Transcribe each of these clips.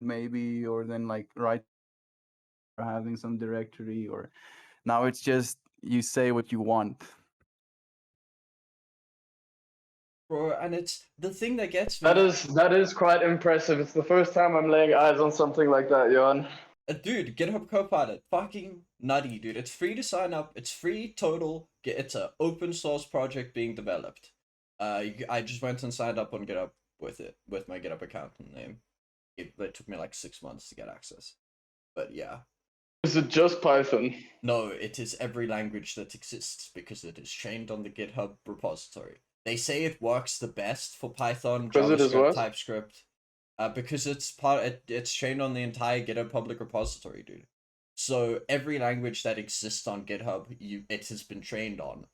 maybe, or then like write or having some directory, or now it's just you say what you want. Bro, and it's the thing that gets That me. is quite impressive. It's the first time I'm laying eyes on something like that, Johan. Dude, GitHub Copilot, fucking nutty, dude. It's free to sign up. It's free total. It's a open source project being developed. I just went and signed up on GitHub with it, with my GitHub account and name. It took me like 6 months to get access. But yeah. Is it just Python? No, it is every language that exists because it is trained on the GitHub repository. They say it works the best for Python, Because it is JavaScript, what? TypeScript, because it's trained on the entire GitHub public repository, dude. So every language that exists on GitHub, it has been trained on,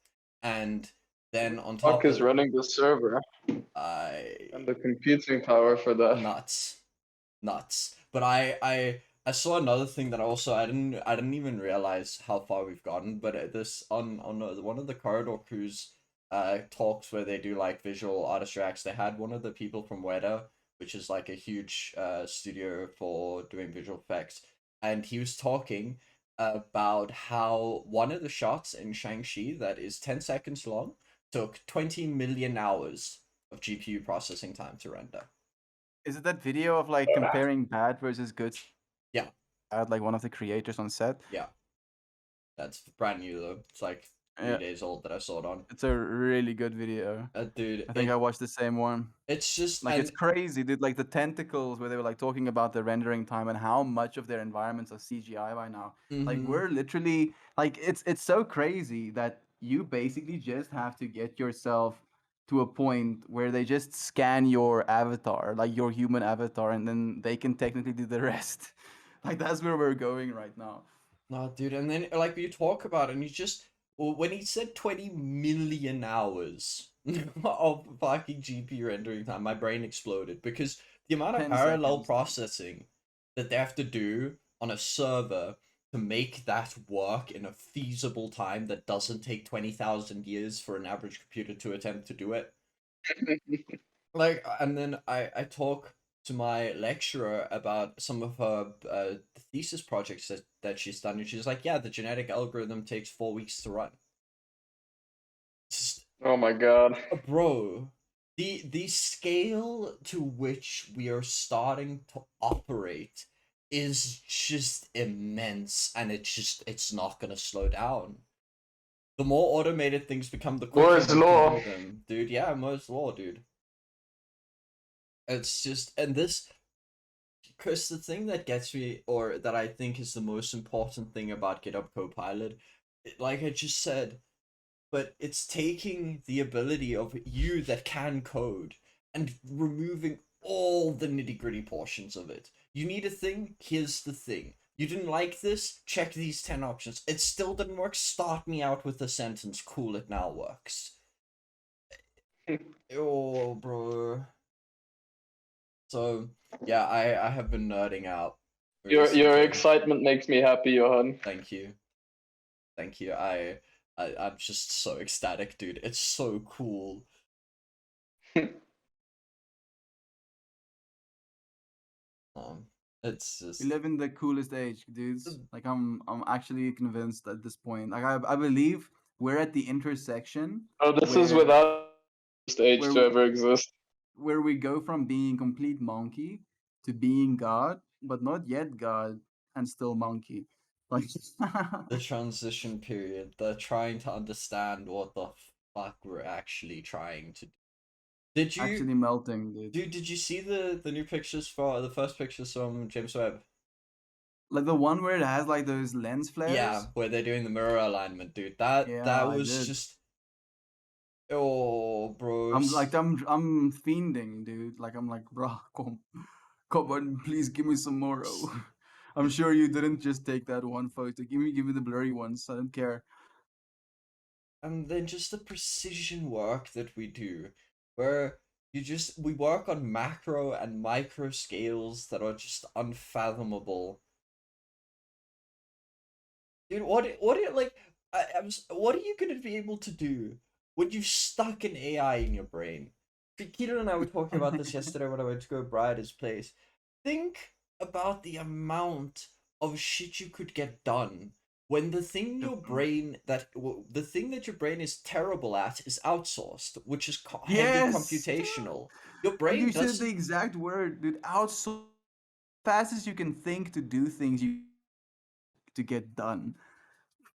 and then on Fuck top is of running the server and the computing power for that. nuts, nuts. But I saw another thing that also I didn't even realize how far we've gotten. But this on one of the corridor crews talks where they do like visual art extracts. They had one of the people from Weta, which is like a huge studio for doing visual effects, and he was talking about how one of the shots in Shang-Chi that is 10 seconds long took 20 million hours of GPU processing time to render. Is it that video of like comparing bad versus good? Yeah, Had like one of the creators on set. yeah. That's brand new though. It's like 3 days old that I saw it on. It's a really good video. Dude, I think I watched the same one. it's just Like it's and crazy, dude. Like the tentacles where they were like talking about the rendering time and how much of their environments are CGI by now. Like mm-hmm. we're literally like it's so crazy that you basically just have to get yourself to a point where they just scan your avatar, like your human avatar, and then they can technically do the rest. Like that's where we're going right now. No, dude, and then like you talk about it and you just when he said 20 million hours of fucking GPU rendering time, my brain exploded because the amount of 10 parallel seconds. processing that they have to do on a server to make that work in a feasible time that doesn't take 20,000 years for an average computer to attempt to do it. Like, and then I talk to my lecturer about some of her thesis projects that she's done, and she's like, yeah, the genetic algorithm takes 4 weeks to run. Just, Oh my god. bro, the scale to which we are starting to operate is just immense, and it's not gonna slow down. The more automated things become, the quicker Moore's we can law. do them, dude. Yeah, Moore's law, dude. It's just, and this, Chris, the thing that gets me, or that I think is the most important thing about GitHub Copilot, like I just said, but it's taking the ability of you that can code and removing all the nitty gritty portions of it. You need a thing, here's the thing. You didn't like this? Check these 10 options. It still didn't work? Start me out with a sentence. Cool, it now works. Oh, bro. So, yeah, I have been nerding out Your recently. excitement makes me happy, Johan. Thank you. Thank you. I'm just so ecstatic, dude. It's so cool. Um, it's We just live in the coolest age, dudes. Like I'm actually convinced at this point. Like I believe we're at the intersection Oh, this is where without stage where to ever exist. where we go from being complete monkey to being God, but not yet God and still monkey. Like the transition period. They're trying to understand what the fuck we're actually trying to do. Did you actually melting, dude. did you see the new pictures for the first pictures from James Webb? Like the one where it has like those lens Yeah, flares. where they're doing the mirror alignment, dude. That Yeah, I was did. just oh, I'm bros. like I'm fiending, dude. Like I'm like, bro, come on, please give me some more. I'm sure you didn't just take that one photo. Give me the blurry ones. I don't care. And then just the precision work that we do, where we work on macro and micro scales that are just unfathomable. Dude, like what are you gonna be able to do when you stuck an AI in your brain? Keaton and I were talking about this yesterday when I went to go Bride's place. Think about the amount of shit you could get done when the thing that your brain is terrible at is outsourced, which is heavy Yes, dude. computational. Your Like brain you said the doesn't. exact word, dude. Outsource fast as you can think to do things you to get done.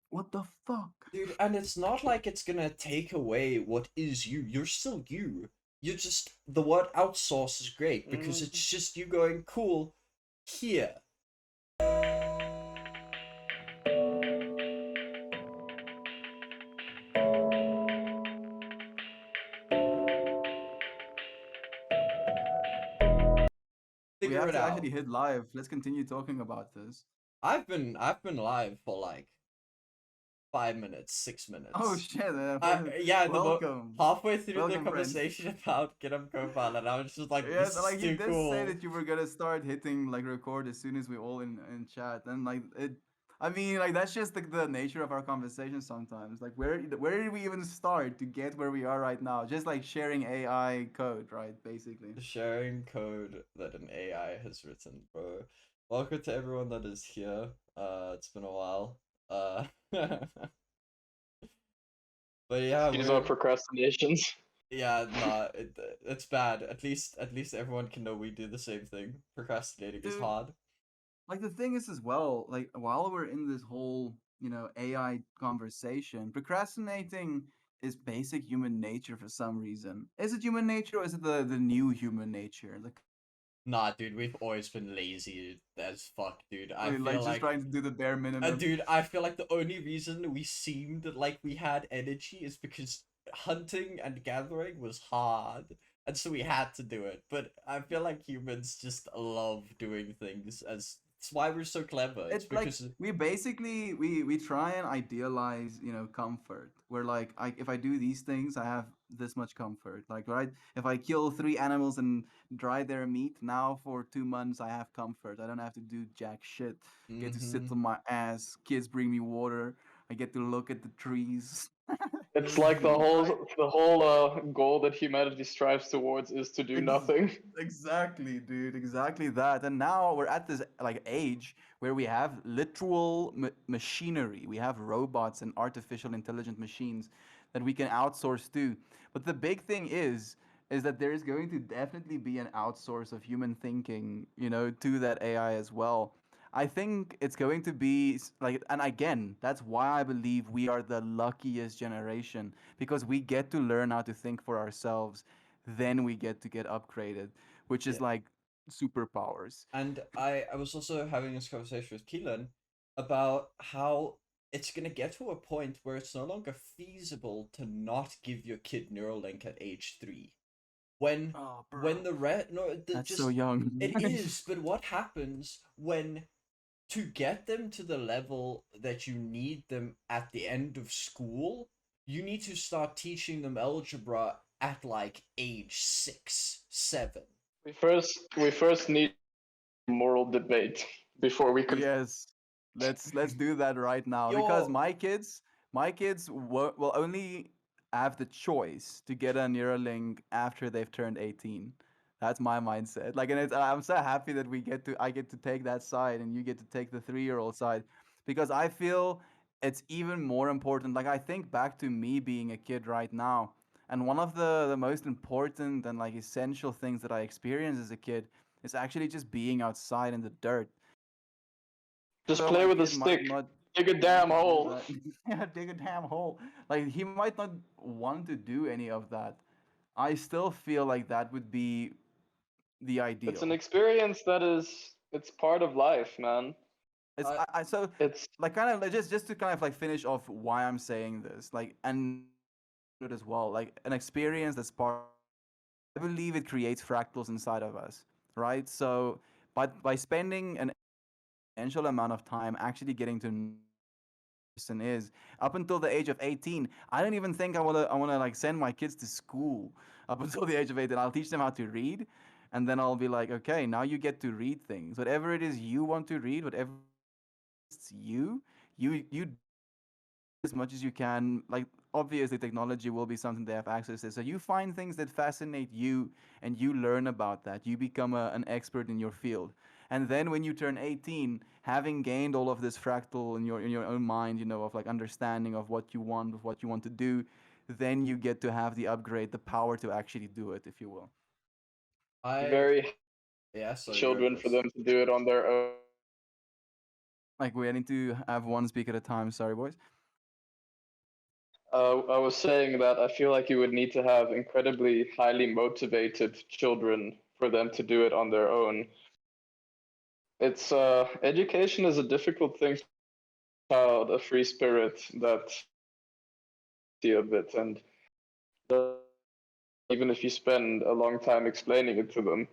What the fuck? Dude, and it's not like it's gonna take away what is you. You're still you. You're just, the word outsource is great because Mm. it's just you going, cool, here. We Figure have it to out. actually hit live. Let's continue talking about this. I've been live for like 5 minutes, six Oh minutes. shit, Yeah, welcome. halfway through the Welcome, friend. conversation about GitHub Copilot, I was just like, Yes, this is like you too did say cool. that you were gonna start hitting like record as soon as we all in chat, and like it. I mean, like that's just like the nature of our conversation sometimes. Like where did we even start to get where we are right now? Just like sharing AI code, right? Basically. Sharing code that an AI has written, bro. Welcome to everyone that is here. It's been a while. But yeah, Excuse our we're procrastinations. yeah, nah, it's bad. At least everyone can know we do the same thing. Procrastinating is Dude, hard. like the thing is as well, like while we're in this whole, AI conversation, procrastinating is basic human nature for some reason. Is it human nature or is it the new human nature? Nah, dude, we've always been lazy as fuck, dude. I Like feel just like trying to do the bare minimum. dude, I feel like the only reason we seemed like we had energy is because hunting and gathering was hard, and so we had to do it. But I feel like humans just love doing things, as it's why we're so clever. It's It like because we basically we try and idealize, comfort. We're like, if I do these things, I have this much comfort. Like, right, if I kill three animals and dry their meat, now for 2 months I have comfort. I don't have to do jack shit. Get to sit mm-hmm. on my ass. Kids bring me water. I get to look at the trees. It's like the whole Right? the whole goal that humanity strives towards is to do Ex- nothing. exactly, dude. Exactly that. And now we're at this like age where we have literal machinery. We have robots and artificial intelligent machines that we can outsource to. But the big thing is that there is going to definitely be an outsource of human thinking, to that AI as well. I think it's going to be like, and again, that's why I believe we are the luckiest generation because we get to learn how to think for ourselves, then we get upgraded, which is Yeah. like superpowers. And I was also having this conversation with Keelan about how it's gonna get to a point where it's no longer feasible to not give your kid Neuralink at age 3. When Oh, when bro, the re no the that's so just young. it is, but what happens when, to get them to the level that you need them at the end of school, you need to start teaching them algebra at like age 6, 7. We first need moral debate before we can. Yes, let's do that right now because Your my kids will only have the choice to get a Neuralink after they've turned 18. That's my mindset. Like, and I'm so happy that I get to take that side and you get to take the 3-year-old side because I feel it's even more important. Like I think back to me being a kid right now, and one of the most important and like essential things that I experienced as a kid is actually just being outside in the dirt. Just So play my with a kid might stick. not Dig a want damn to do hole. that. Yeah, dig a damn hole. Like he might not want to do any of that. I still feel like that would be the It's an ideal. experience that it's part of life, man. It's I I so It's like kind of like just to kind of like finish off why I'm saying this. Like and it as well. Like an experience that's part. I believe it creates fractals inside of us, right? So by spending an substantial amount of time actually getting to know person is up until the age of 18. I don't even think I want to like send my kids to school up until the age of 18. I'll teach them how to read, and then I'll be like, okay, now you get to read things, whatever it is you want to read, whatever it's you do as much as you can, like obviously technology will be something they have access to. So you find things that fascinate you and you learn about that. You become an expert in your field. And then when you turn 18, having gained all of this fractal in your own mind, of like understanding of what you want, of what you want to do, then you get to have the upgrade, the power to actually do it, if you will. I Very yeah, sorry, go children for Chris. them to do it on their own. Like we need to have one speak at a time. Sorry, boys. I was saying that I feel like you would need to have incredibly highly motivated children for them to do it on their own. It's education is a difficult thing. Child, a free spirit that see a bit, and even if you spend a long time explaining it to them,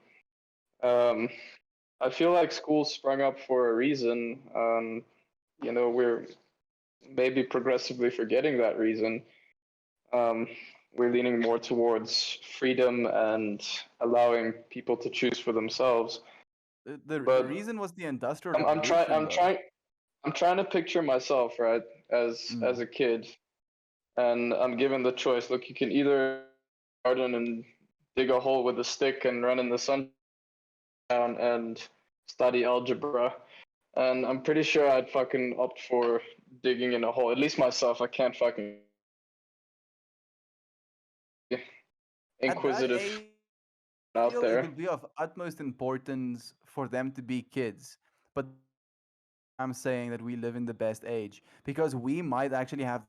um, I feel like schools sprung up for a reason. We're maybe progressively forgetting that reason. Um, we're leaning more towards freedom and allowing people to choose for themselves. The But reason was the industrial I'm trying. revolution, though. I'm trying to picture myself right as Mm. a kid, and I'm given the choice. Look, you can either garden and dig a hole with a stick and run in the sun and study algebra. And I'm pretty sure I'd fucking opt for digging in a hole. At least myself, I can't fucking At that inquisitive age, I out feel it there. would be of utmost importance for them to be kids. But I'm saying that we live in the best age because we might actually have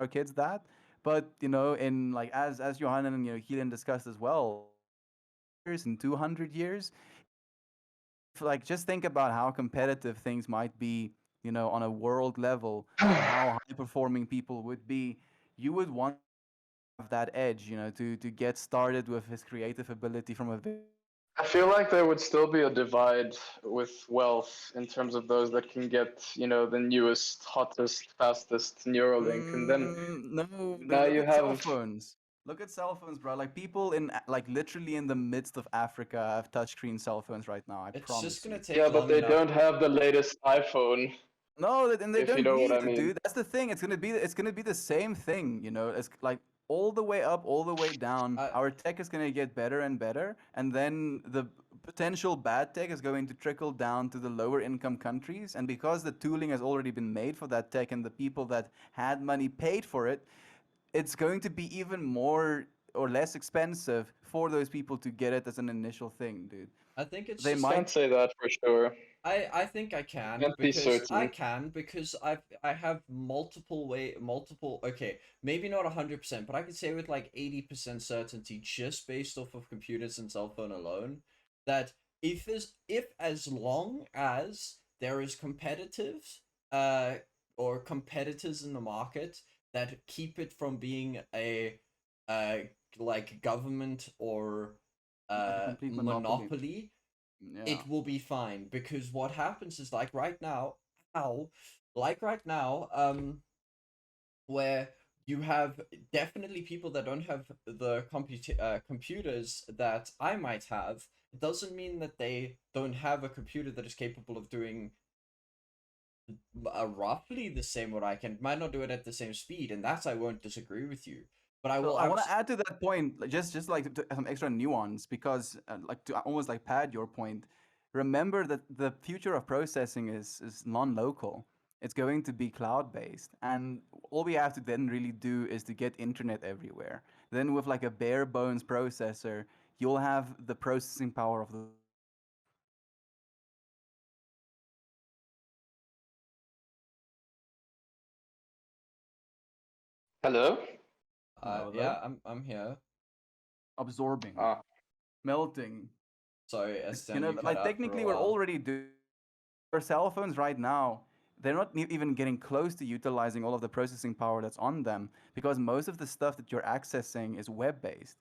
our kids that. But in like as Johan and Keelan discussed as well, years in 200 years, like just think about how competitive things might be, on a world level, and how high performing people would be. You would want to have that edge, to get started with his creative ability from a I feel like there would still be a divide with wealth in terms of those that can get, the newest, hottest, fastest Neuralink, and then No, now look you at cell have. phones. Look at cell phones, bro. Like people like literally in the midst of Africa have touchscreen cell phones right now. I It's just promise gonna you. take Yeah, but long they enough. don't have the latest iPhone, No, and they if you don't know what need I to, mean. dude. That's the thing. It's gonna be the same thing. It's like all the way up, all the way down. I Our tech is gonna get better and better, and then the potential bad tech is going to trickle down to the lower income countries. And because the tooling has already been made for that tech, and the people that had money paid for it, it's going to be even more or less expensive for those people to get it as an initial thing, dude. I think it's They just Can't might. say that for sure. I think Can't be I certain. can because I have multiple okay, maybe not 100%, but I could say with like 80% certainty just based off of computers and cell phone alone that if as long as there is competitive uh or competitors in the market that keep it from being a uh like government or Like a complete monopoly. monopoly, Yeah. it will be fine because what happens is like right now, ow, like right now, where you have definitely people that don't have the computers that I might have. It doesn't mean that they don't have a computer that is capable of doing roughly the same what I can. Might not do it at the same speed, and that's I won't disagree with you. But I So will I want to add to that point, like, just like some extra nuance, because like to almost like pad your point. Remember that the future of processing is non-local. It's going to be cloud-based, and all we have to then really do is to get internet everywhere. Then with like a bare bones processor, you'll have the processing power of the. Hello? Hello, hello. yeah, I'm here. Absorbing, Ah, melting. Sorry, Esteban, you cut Like out for a technically, we're while. already doing our cell phones right now. They're not even getting close to utilizing all of the processing power that's on them because most of the stuff that you're accessing is web based.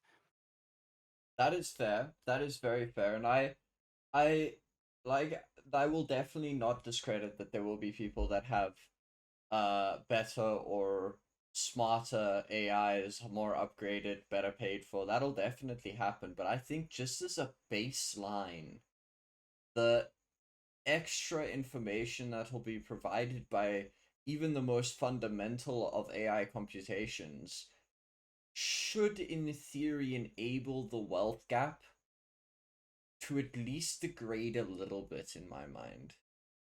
That is fair. That is very fair, and I like I will definitely not discredit that there will be people that have better or smarter AIs, more upgraded, better paid for. That'll definitely happen, but I think just as a baseline, the extra information that will be provided by even the most fundamental of AI computations should, in theory, enable the wealth gap to at least degrade a little bit in my mind.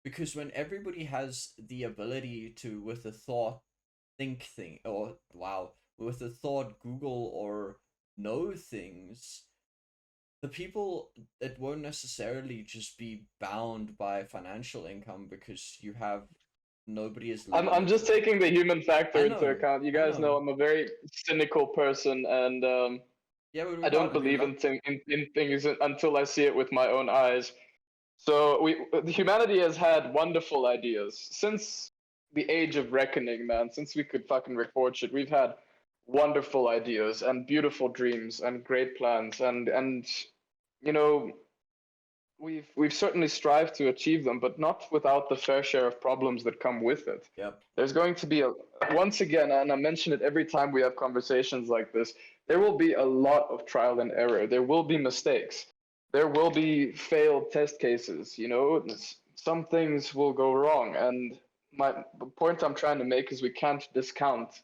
Because when everybody has the ability to, with a thought, or wow, with a thought, Google or know things, the people that won't necessarily just be bound by financial income because you have nobody is I'm limited. just taking the human factor I into know, account. You I guys know know. I'm a very cynical person, and Yeah, but I don't we believe love. in things until I see it with my own eyes. So humanity has had wonderful ideas since the age of reckoning, man. Since we could fucking record shit, we've had wonderful ideas and beautiful dreams and great plans, and you know we've certainly strived to achieve them, but not without the fair share of problems that come with it. Yep. There's going to be once again, and I mention it every time we have conversations like this, there will be a lot of trial and error. There will be mistakes. There will be failed test cases. Some things will go wrong, and the point I'm trying to make is we can't discount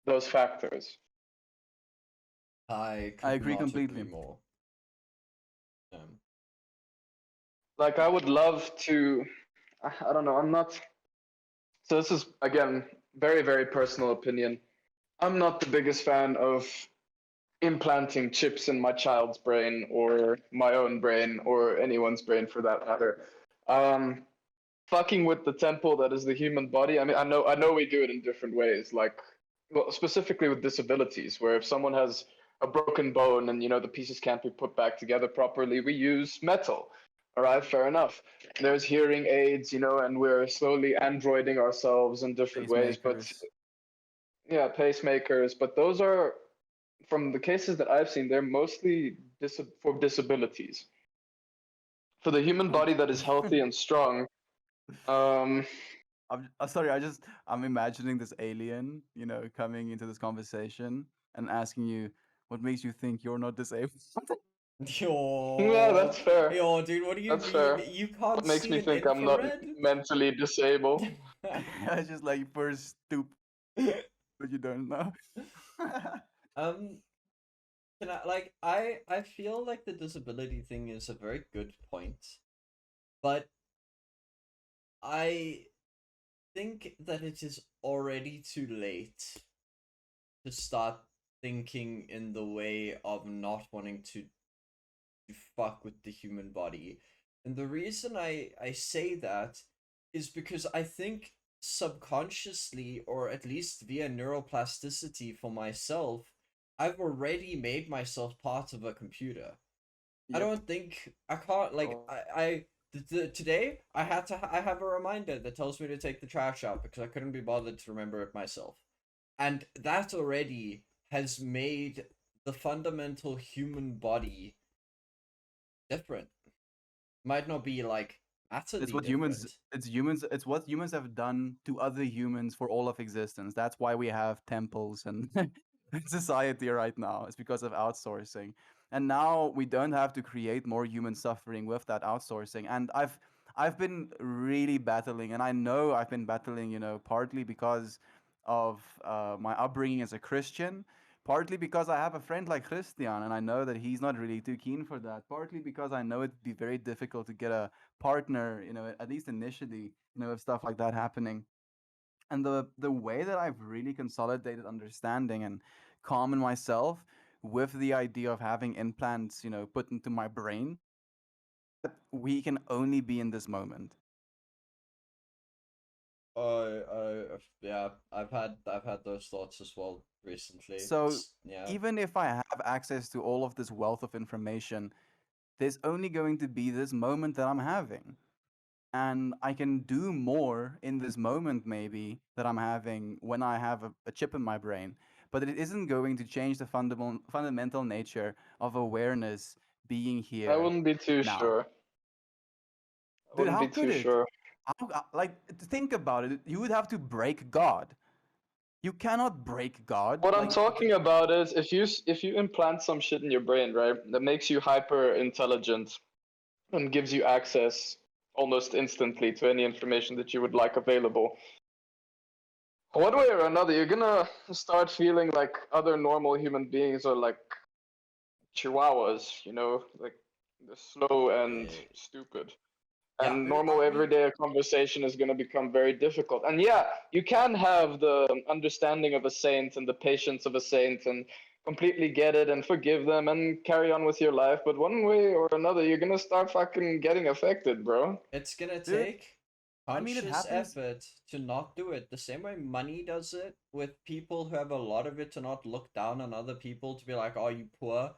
those factors. I I could agree not agree completely. more. Um, Like I would love to. I don't know. I'm not. So this is again very very personal opinion. I'm not the biggest fan of implanting chips in my child's brain or my own brain or anyone's brain for that matter. Um, Fucking with the temple that is the human body. I mean, I know we do it in different ways, like well, specifically with disabilities, where if someone has a broken bone and the pieces can't be put back together properly, we use metal. All right, fair enough. There's hearing aids, and we're slowly androiding ourselves in different ways. But Pacemakers. yeah, pacemakers. But those are, from the cases that I've seen, they're mostly for disabilities. For the human Um, body that is healthy and strong, um, sorry. I'm imagining this alien, coming into this conversation and asking you, "What makes you think you're not disabled?" yeah, yo, that's fair. yo, dude, what do you That's mean? fair. You can't What makes see me an think I'm not infrared? mentally disabled? It's just like first stupid, but you don't know. um, I feel like the disability thing is a very good point, but I think that it is already too late to start thinking in the way of not wanting to fuck with the human body. And the reason I say that is because I think subconsciously, or at least via neuroplasticity for myself, I've already made myself part of a computer. I Yep. don't think I can't like Oh. today I have a reminder that tells me to take the trash out because I couldn't be bothered to remember it myself. And that already has made the fundamental human body different. Might not be like It's utterly what humans. different. It's humans. It's what humans have done to other humans for all of existence. That's why we have temples and society right now. It's because of outsourcing. And now we don't have to create more human suffering with that outsourcing. And I've been really battling, and I know I've been battling. Partly because of my upbringing as a Christian, partly because I have a friend like Christian, and I know that he's not really too keen for that. Partly because I know it'd be very difficult to get a partner, at least initially, if stuff like that happening. And the way that I've really consolidated understanding and calm in myself with the idea of having implants, put into my brain, we can only be in this moment. Yeah, I've had those thoughts as well recently. So Yeah. even if I have access to all of this wealth of information, there's only going to be this moment that I'm having. And I can do more in this moment, maybe, that I'm having when I have a chip in my brain. But it isn't going to change the fundamental nature of awareness being I here wouldn't be too now. sure. I Dude, wouldn't how be could too it? sure. Like, think about it. You would have to break God. You cannot break God. What I'm Like, talking about is if you implant some shit in your brain, right, that makes you hyper intelligent and gives you access almost instantly to any information that you would like available. One way or another, you're gonna start feeling like other normal human beings are like chihuahuas, like they're slow and Yeah. stupid. Yeah. And I normal mean, everyday conversation is going to become very difficult. And yeah, you can have the understanding of a saint and the patience of a saint and completely get it and forgive them and carry on with your life. But one way or another, you're going to start fucking getting affected, bro. It's gonna dude, take I mean, it conscious happens. effort to not do it. The same way money does it with people who have a lot of it to not look down on other people to be like, "Oh, you poor."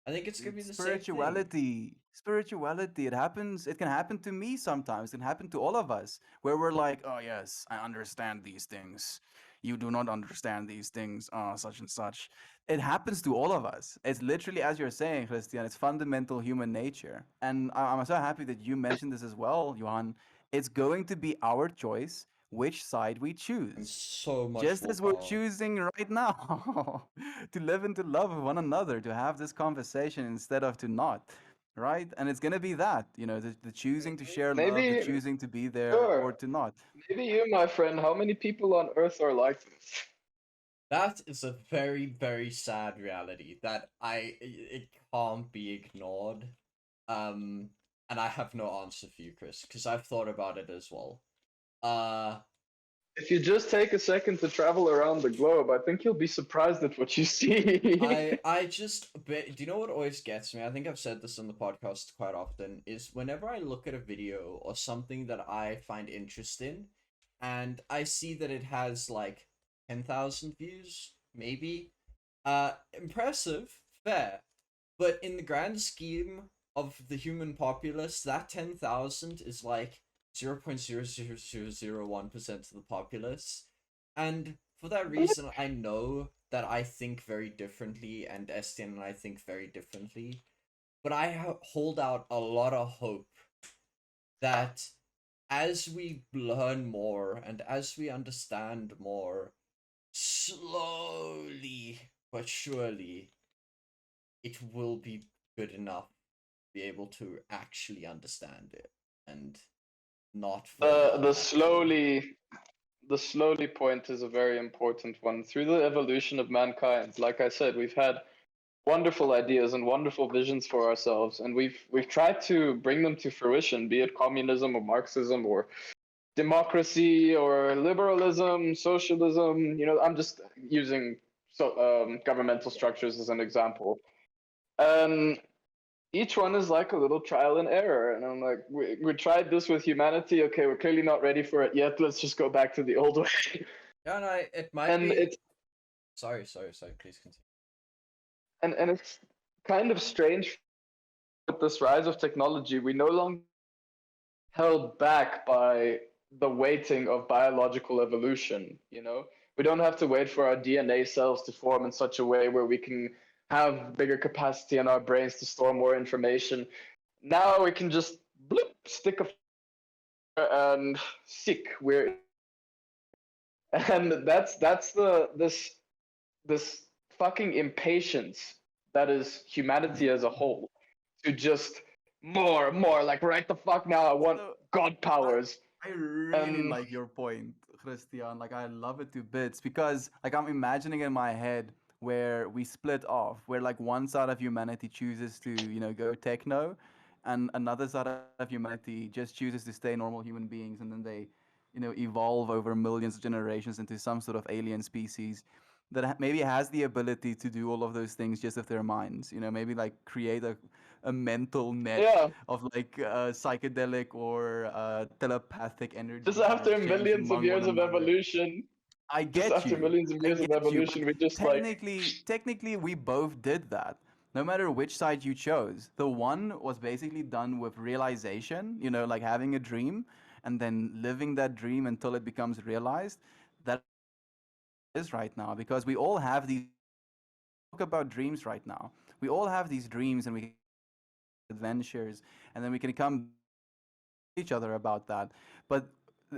I think it's gonna be Dude, the same thing. spirituality. It happens. It can happen to me sometimes. It can happen to all of us, where we're like, "Oh yes, I understand these things. You do not understand these things. Oh, such and such." It happens to all of us. It's literally, as you're saying, Christian. It's fundamental human nature, and I'm so happy that you mentioned this as well, Johan. It's going to be our choice which side we And choose, so much just more as we're power. choosing right now to live and to love one another, to have this conversation instead of to not, right? And it's gonna be that, the choosing to share love, the Maybe, choosing to be there or sure. to not. Maybe you, my friend, how many people on earth are like this? That is a very, very sad reality that it can't be ignored. Um, and I have no answer for you, Chris, because I've thought about it as well. Uh, If you just take a second to travel around the globe, I think you'll be surprised at what you see. I just do you know what always gets me? I think I've said this on the podcast quite often, is whenever I look at a video or something that I find interesting and I see that it has like 10,000 views, maybe. Impressive, fair. But in the grand scheme of the human populace, that 10,000 is like 0.00001% of the populace. And for that reason, I know that I think very differently, and Estienne and I think very differently. But I hold out a lot of hope that as we learn more and as we understand more, slowly but surely, it will be good enough to be able to actually understand it and not fall the down the that hole. slowly the slowly point is a very important one. Through the evolution of mankind, like I said, we've had wonderful ideas and wonderful visions for ourselves, and we've tried to bring them to fruition, be it communism or Marxism or democracy or liberalism, socialism. I'm just using governmental structures as an example. And each one is like a little trial and error. And I'm like, we tried this with humanity. Okay, we're clearly not ready for it yet. Let's just go back to the old way. Yeah, and it might and be. it's Sorry. Please continue. and it's kind of strange with this rise of technology. We no longer held back by the waiting of biological evolution. We don't have to wait for our DNA cells to form in such a way where we can have bigger capacity in our brains to store more information. Now we can just bloop, stick a and sick. We're and that's this fucking impatience that is humanity as a whole to just more like right the fuck now. I want So god I powers. I really And like your point, Christian. Like I love it to bits because like I'm imagining in my head where we split off, where like one side of humanity chooses to, go techno, and another side of humanity just chooses to stay normal human beings, and then they, evolve over millions of generations into some sort of alien species that maybe has the ability to do all of those things just with their minds. Maybe like create a mental net yeah, of like psychedelic or telepathic just energy after exchange millions of among one years of another. evolution, I just get after you. millions of I years of get you. But evolution, we just like technically, we both did that. No matter which side you chose, the one was basically done with realization. Like having a dream and then living that dream until it becomes realized. That is what humanity is right now because we all have these talk about dreams right now. We all have these dreams and we can go on these wild adventures and then we can come back and we can tell each other about that. But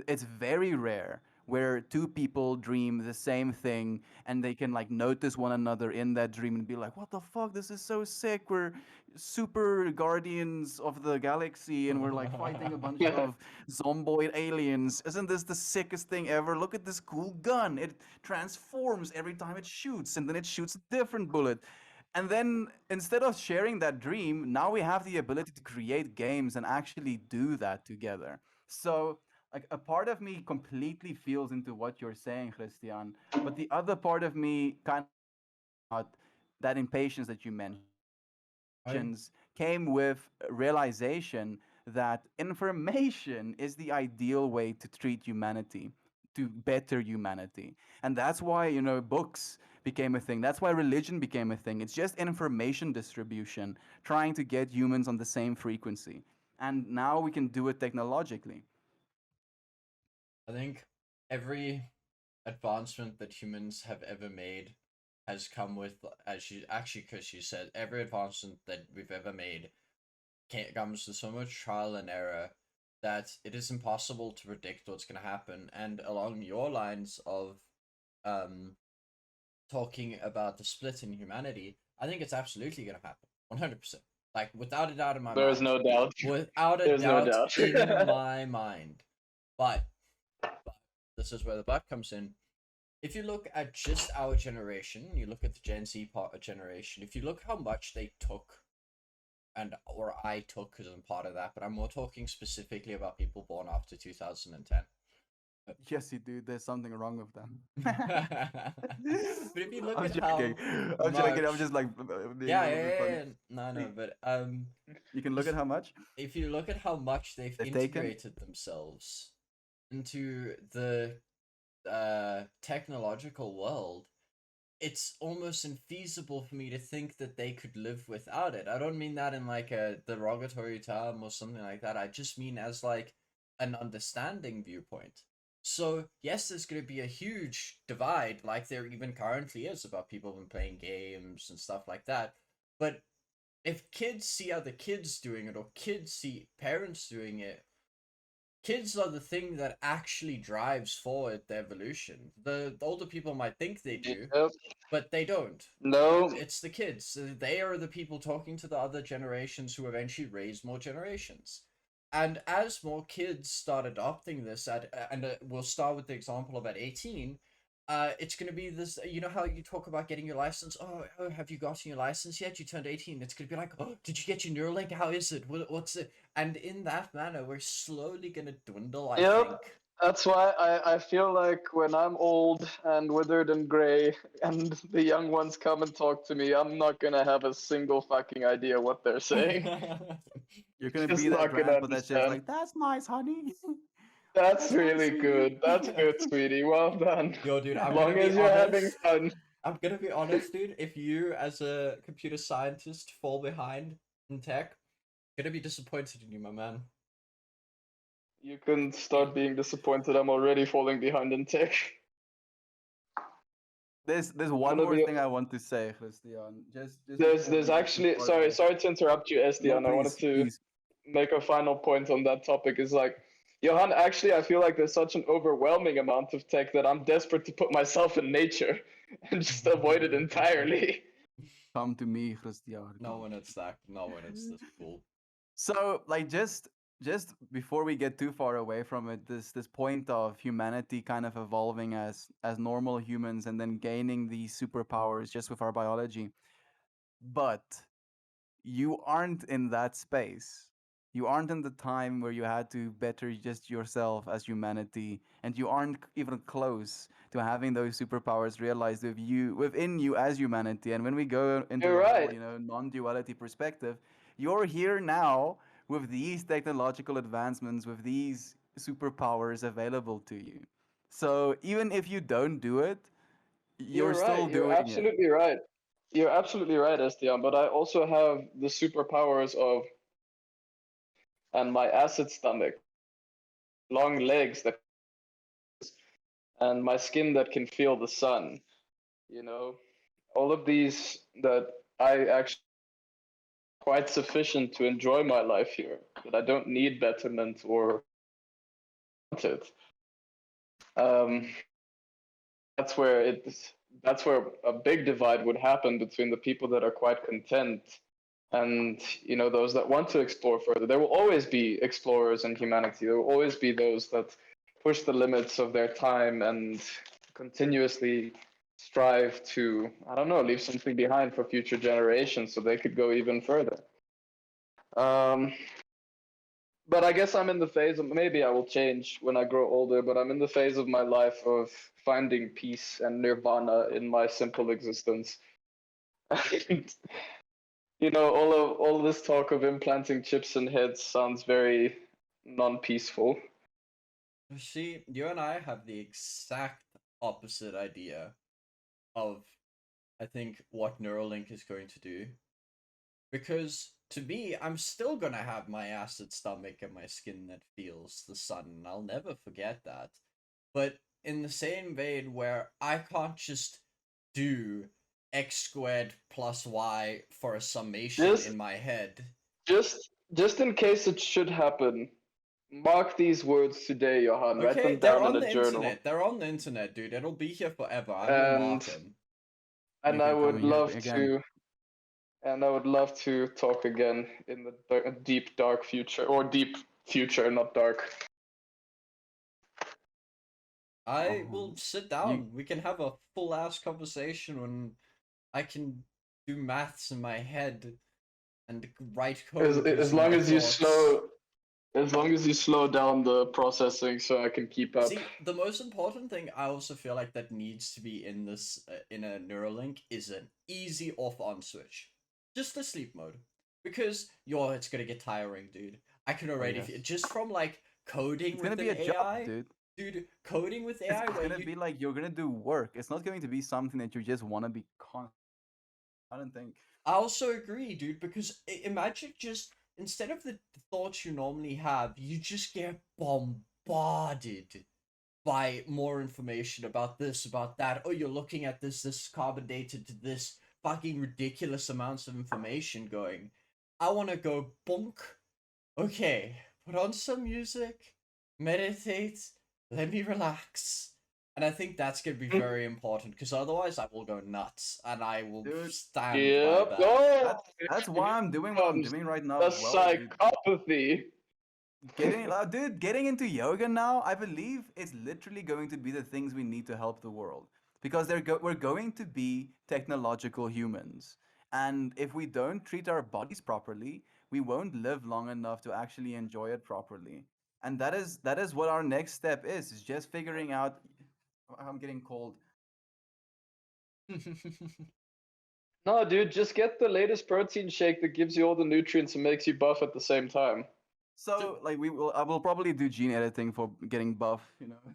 it's very rare where two people dream the same thing and they can like notice one another in that dream and be like, what the fuck, this is so sick, we're super guardians of the galaxy and we're like fighting a bunch of zomboid aliens. Isn't this the sickest thing ever? Look at this cool gun, it transforms every time it shoots and then it shoots a different bullet. And then instead of sharing that dream, now we have the ability to create games and actually do that together. So, like, a part of me completely feels into what you're saying, Christian, but the other part of me kind of about that impatience that you mentioned. I Came with realization that information is the ideal way to treat humanity, to better humanity. And that's why, books became a thing. That's why religion became a thing. It's just information distribution, trying to get humans on the same frequency. And now we can do it technologically. I think every advancement that humans have ever made has come with, as you actually, because you said every advancement that we've ever made comes with so much trial and error that it is impossible to predict what's going to happen. And along your lines of um talking about the split in humanity, I think it's absolutely going to happen, 100%. Like without a doubt in my There is mind, no doubt. without a There's no doubt doubt. in my mind. But this is where the but comes in. If you look at just our generation, you look at the Gen Z part of generation, if you look how much they took, and or I took because I'm part of that, but I'm more talking specifically about people born after 2010. Yes, you do. There's something wrong with them. But if you look I'm at joking. how I'm joking. I'm much, just like being a yeah, little yeah, bit yeah, funny. yeah. No, no, but You can look at how much if you look at how much they've they've taken. integrated themselves into the technological world, it's almost infeasible for me to think that they could live without it. I don't mean that in like a derogatory term or something like that. I just mean as like an understanding viewpoint. So yes, there's going to be a huge divide, like there even currently is, about people been playing games and stuff like that. But if kids see other kids doing it, or kids see parents doing it, kids are the thing that actually drives forward the evolution. The older people might think they do, Yep. but they don't. No, It's the kids. They are the people talking to the other generations who eventually raise more generations. And as more kids start adopting this, and we'll start with the example of at 18, it's going to be this, you know how you talk about getting your license? Oh, have you gotten your license yet? You turned 18. It's going to be like, oh, did you get your Neuralink? How is it? What's it? And in that manner, we're slowly going to dwindle, I yep. think. That's why I feel like when I'm old and withered and gray and the young ones come and talk to me, I'm not gonna have a single fucking idea what they're saying. You're gonna Just be that not gonna grandpa that's just understand. like, "That's nice, honey. That's That's nice, really sweetie." good. That's good, sweetie. Well done. Yo, dude, I'm gonna Long be as you're having honest. fun. I'm gonna be honest, dude. If you, as a computer scientist, fall behind in tech, I'm gonna be disappointed in you, my man. You can start being disappointed. I'm already falling behind in tech. There's I'm one gonna more be thing I want to say, Christian. Just before there's we get too actually far sorry away. sorry to interrupt you, No, Estian. I wanted please, to please. make a final point on that topic. Is like, Johan, actually I feel like there's such an overwhelming amount of tech that I'm desperate to put myself in nature and just avoid it entirely. Come to me, Christian. No Come when to it's that. No when it's me. this cool. So, like, just before we get too far away from it, this point of humanity kind of evolving as normal humans and then gaining these superpowers just with our biology. But you aren't in that space. You aren't in the time where you had to better just yourself as humanity, and you aren't even close to having those superpowers realized within you as humanity. And when we go into You're the whole, right. non-duality perspective, you're here now with these technological advancements, with these superpowers available to you. So even if you don't do it, you're You're still right. You're doing it. absolutely right. You're absolutely right, Estian. But I also have the superpowers of and my acid stomach, long legs that and my skin that can feel the sun. You know, all of these that I actually quite sufficient to enjoy my life here. That I don't need betterment or want it. Um, that's where it's that's where a big divide would happen between the people that are quite content and those that want to explore further. There will always be explorers in humanity. There will always be those that push the limits of their time and continuously strive to, I don't know, leave something behind for future generations so they could go even further. um, but I guess I'm in the phase of, maybe I will change when I grow older, but I'm in the phase of my life of finding peace and nirvana in my simple existence. All of this talk of implanting chips in heads sounds very non-peaceful. See, you and I have the exact opposite idea of, I think, what Neuralink is going to do. Because to me, I'm still gonna have my acid stomach and my skin that feels the sun, and I'll never forget that. But in the same vein where I can't just do x squared plus y for a summation Just, in my head. just in case it should happen, mark these words today, Johan. Write Okay, them they're down in on a the journal. internet. They're on the internet, dude. It'll be here forever. I will mark And them. and Thank you I for would coming here love again. to and I would love to talk again in the deep dark future, or deep future, not dark. I will Oh, sit you down. We can have a full ass conversation when I can do maths in my head and write As code as using long my as you thoughts. slow as long as you slow down the processing so I can keep up. See, the most important thing I also feel like that needs to be in this in a Neuralink is an easy off-on switch, just the sleep mode, because it's gonna get tiring, dude. I can oh already yes. feel just from like coding It's gonna with be an a job, AI, dude. dude. Coding with It's AI it's where gonna you be like you're gonna do work. It's not going to be something that you just wanna be I don't think. I also agree, dude, because imagine just instead of the thoughts you normally have, you just get bombarded by more information about this, about that. Oh, you're looking at this carbon dated to this fucking ridiculous amounts of information going. I want to go bonk. Okay, put on some music, meditate, let me relax. And I think that's going to be very important because otherwise I will go nuts and I will Dude, stand by Yep. that. Oh, that's why here I'm doing what I'm comes doing right now the as well, dude. psychopathy. Getting into yoga now, I believe it's literally going to be the things we need to help the world because we're going to be technological humans, and if we don't treat our bodies properly, we won't live long enough to actually enjoy it properly. And that is what our next step is just figuring out. I'm getting cold. No, dude, just get the latest protein shake that gives you all the nutrients and makes you buff at the same time. So So like I will probably do gene editing for getting buff,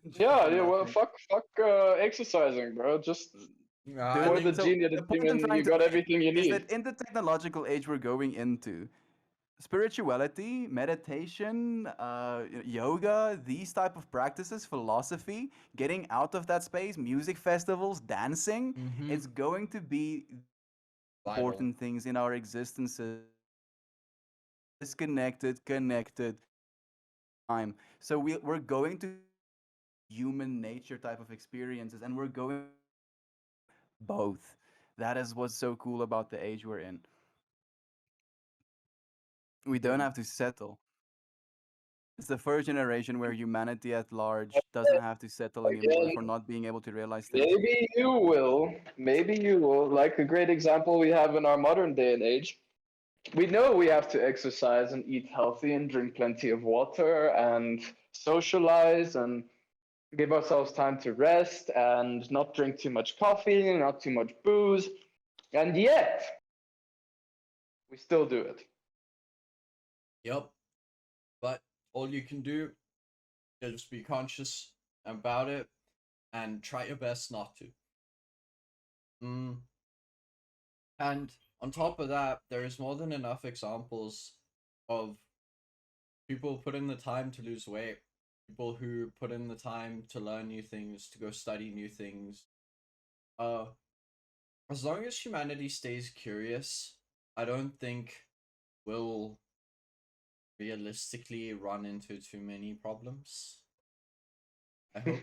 just Yeah, for yeah. Well, nothing. fuck, exercising, bro. Just I pour Dude, the think so gene the editing point I'm and trying you to got make everything you is need. that in the technological age we're going into, spirituality, meditation, yoga, these type of practices, philosophy, getting out of that space, music festivals, dancing, mm-hmm, it's going to be vital. important things in our existences. Disconnected, connected, time. So we're going to human nature type of experiences, and we're going both. That is what's so cool about the age we're in. We don't Good. have to settle. It's the first generation where humanity at large doesn't have to settle anymore Again, for not being able to realize things. maybe you will. Maybe you will. Like a great example we have in our modern day and age. We know we have to exercise and eat healthy and drink plenty of water and socialize and give ourselves time to rest and not drink too much coffee, not too much booze. And yet, we still do it. Yep. But all you can do is just be conscious about it and try your best not to. Mm. And on top of that, there is more than enough examples of people put in the time to lose weight, people who put in the time to learn new things, to go study new things. Uh, as long as humanity stays curious, I don't think we'll realistically run into too many problems. I hope.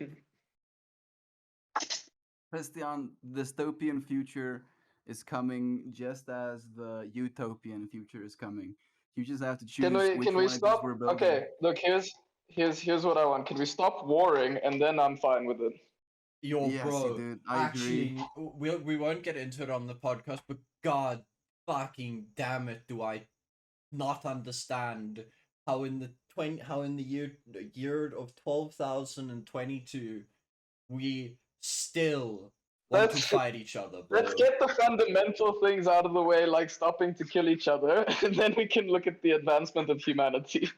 Christian, dystopian future is coming just as the utopian future is coming. You just have to Can choose we which can we one it is stop? we're building. Okay, look, here's what I want. Can we stop warring and then I'm fine with it. Yo, Yes, bro. dude, I agree. Actually, we won't get into it on the podcast, but god fucking damn it, do I not understand how in the year of 12,022 we still want to Let's fight each other, let's bro. get the fundamental things out of the way, like stopping to kill each other, and then we can look at the advancement of humanity.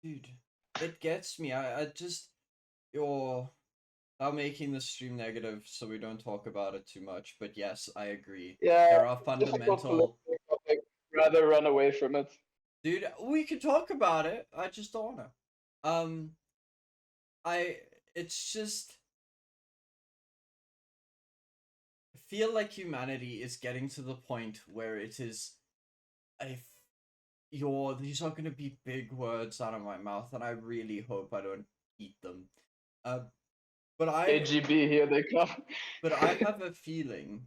Dude, it gets me. I just you're not making the stream negative so we don't talk about it too much, but yes, I agree. Yeah, There are difficult fundamental. political topic. Rather run away from it. Dude, we can talk about it. I just don't wanna. Um I it's just I feel like humanity is getting to the point where it is if these are gonna be big words out of my mouth and I really hope I don't eat them. Uh but I KGB, here they come. but I have a feeling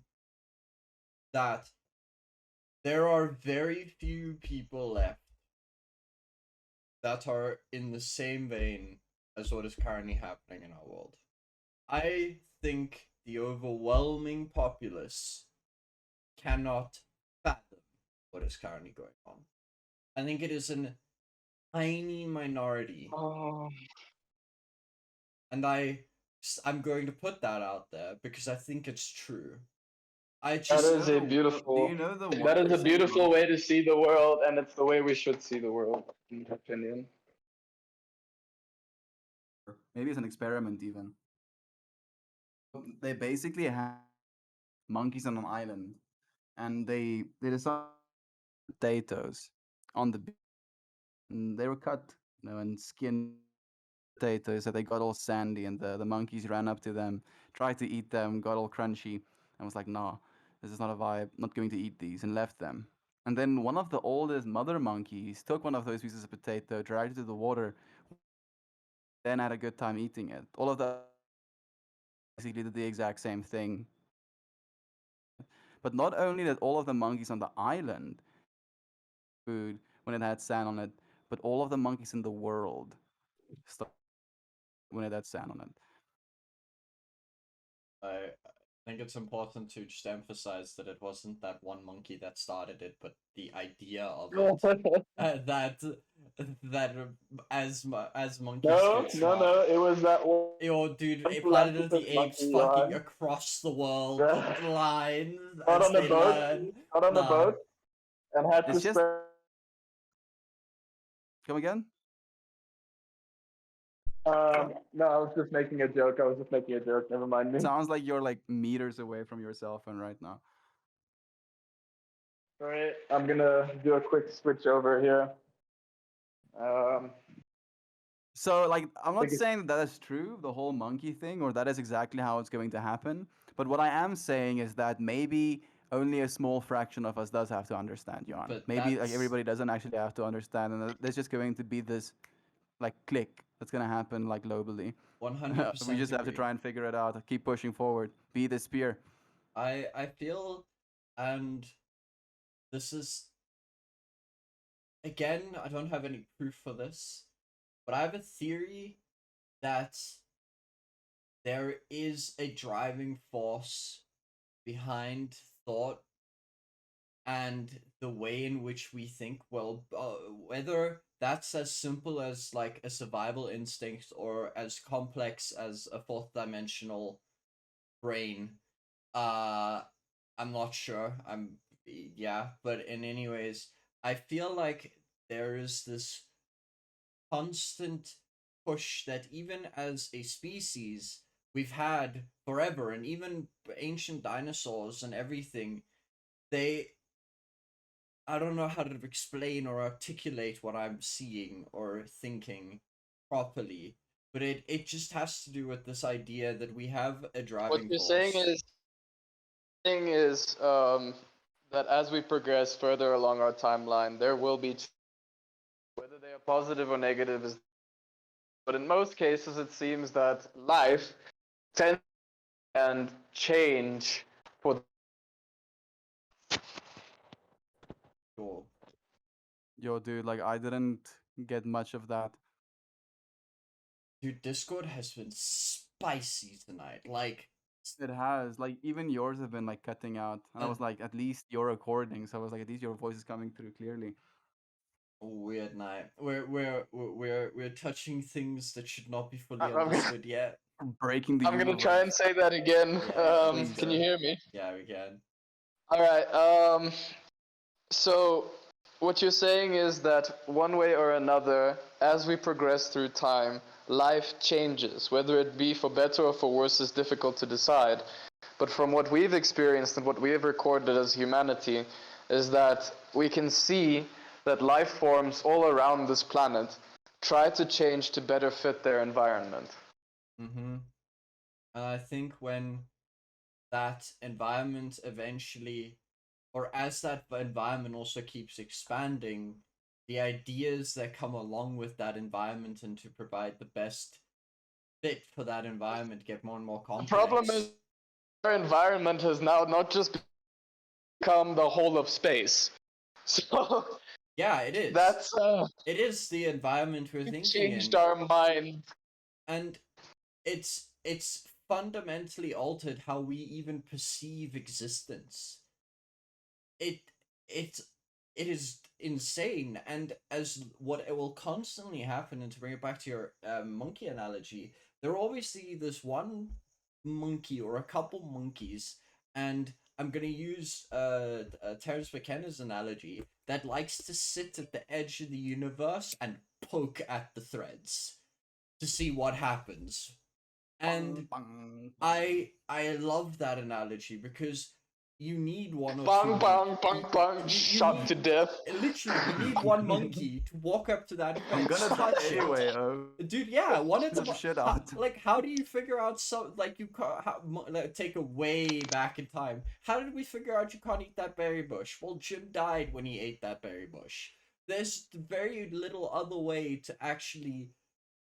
that there are very few people left that are in the same vein as what is currently happening in our world. I think the overwhelming populace cannot fathom what is currently going on. I think it is a tiny minority, Oh, and I'm going to put that out there because I think it's true. I that Do you just know is a do beautiful. you know the That is a 1% beautiful monk? way to see the world, and it's the way we should see the world, in my opinion. Maybe it's an experiment even. They basically have monkeys on an island, and they decided potatoes on the beach. And they were cut, and skinned potatoes, so they got all sandy, and the monkeys ran up to them, tried to eat them, got all crunchy, and was like, "Nah, this is not a vibe. Not going to eat these," and left them. And then one of the oldest mother monkeys took one of those pieces of potato, dragged it to the water, then had a good time eating it. All of the basically did the exact same thing. But not only did all of the monkeys on the island food when it had sand on it, but all of the monkeys in the world started when it had sand on I think it's important to just emphasize that it wasn't that one monkey that started it, but the idea of it. That as monkeys No, get no, smart. no. It was that Yo, dude, one Planet of philanthropist the Apes monkey, fucking Johan. across the world, Got lines as on a they boat, learn. got on a Nah, boat, and had it. to It's just spread. come again. No, I was just making a joke. I was just making a joke. Never mind me. Sounds like you're like meters away from your cell phone right now. All right, I'm gonna do a quick switch over here. Um, So, like, I'm I not think it's saying that that is true, the whole monkey thing, or that is exactly how it's going to happen. But what I am saying is that maybe only a small fraction of us does have to understand, Johan. but Maybe like that's everybody doesn't actually have to understand, and there's just going to be this like click that's gonna happen like globally. We 100% just have to agree. try and figure it out. Keep pushing forward. Be the spear. I feel, and this is again, I don't have any proof for this, but I have a theory that there is a driving force behind thought and the way in which we think. Well, whether that's as simple as like a survival instinct or as complex as a fourth dimensional brain, uh I'm not sure. Yeah, but in anyways, I feel like there is this constant push that even as a species we've had forever, and even ancient dinosaurs and everything, they I don't know how to explain or articulate what I'm seeing or thinking properly, but it just has to do with this idea that we have a what driving you're saying force. is thing is that as we progress further along our timeline, there will be whether they are positive or negative is. But in most cases, it seems that life tends and change for Sure. Yo, dude, like I didn't get much of that. Dude, Discord has been spicy tonight. Like, It has, like, even yours have been like cutting out, and I and was like, at least you're recording, so I was like, at least your voice is coming through clearly. weird night. We're touching things that should not be fully I'm understood yet. Breaking the gonna try and universe. say that again. Yeah, Please. Can you hear me? yeah, we can. All right. So what you're saying is that one way or another, as we progress through time, life changes. Whether it be for better or for worse is difficult to decide. But from what we've experienced and what we have recorded as humanity, is that we can see that life forms all around this planet try to change to better fit their environment. Mm-hmm. And I think when that environment eventually, or as that environment also keeps expanding, the ideas that come along with that environment and to provide the best fit for that environment get more and more The problem complex. is our environment has now not just become the whole of space. So Yeah, it is. that's It is the environment we're thinking changed in, our mind. and it's fundamentally altered how we even perceive existence. It it's it is insane, and as what it will constantly happen, and to bring it back to your monkey analogy, there will always be this one monkey or a couple monkeys, and I'm gonna use Terence McKenna's analogy, that likes to sit at the edge of the universe and poke at the threads to see what happens. And Bang, bang, I love that analogy because you need one or Bang, two. bang, bang, bang, You shot to need, death. literally, you need one monkey to walk up to that I'm fence, gonna die touch it. anyway. Oh, Dude, yeah, one at the a shit how, out. like, how do you figure out like you can't like, take a way back in time? How did we figure out you can't eat that berry bush? Well, Jim died when he ate that berry bush. There's very little other way to actually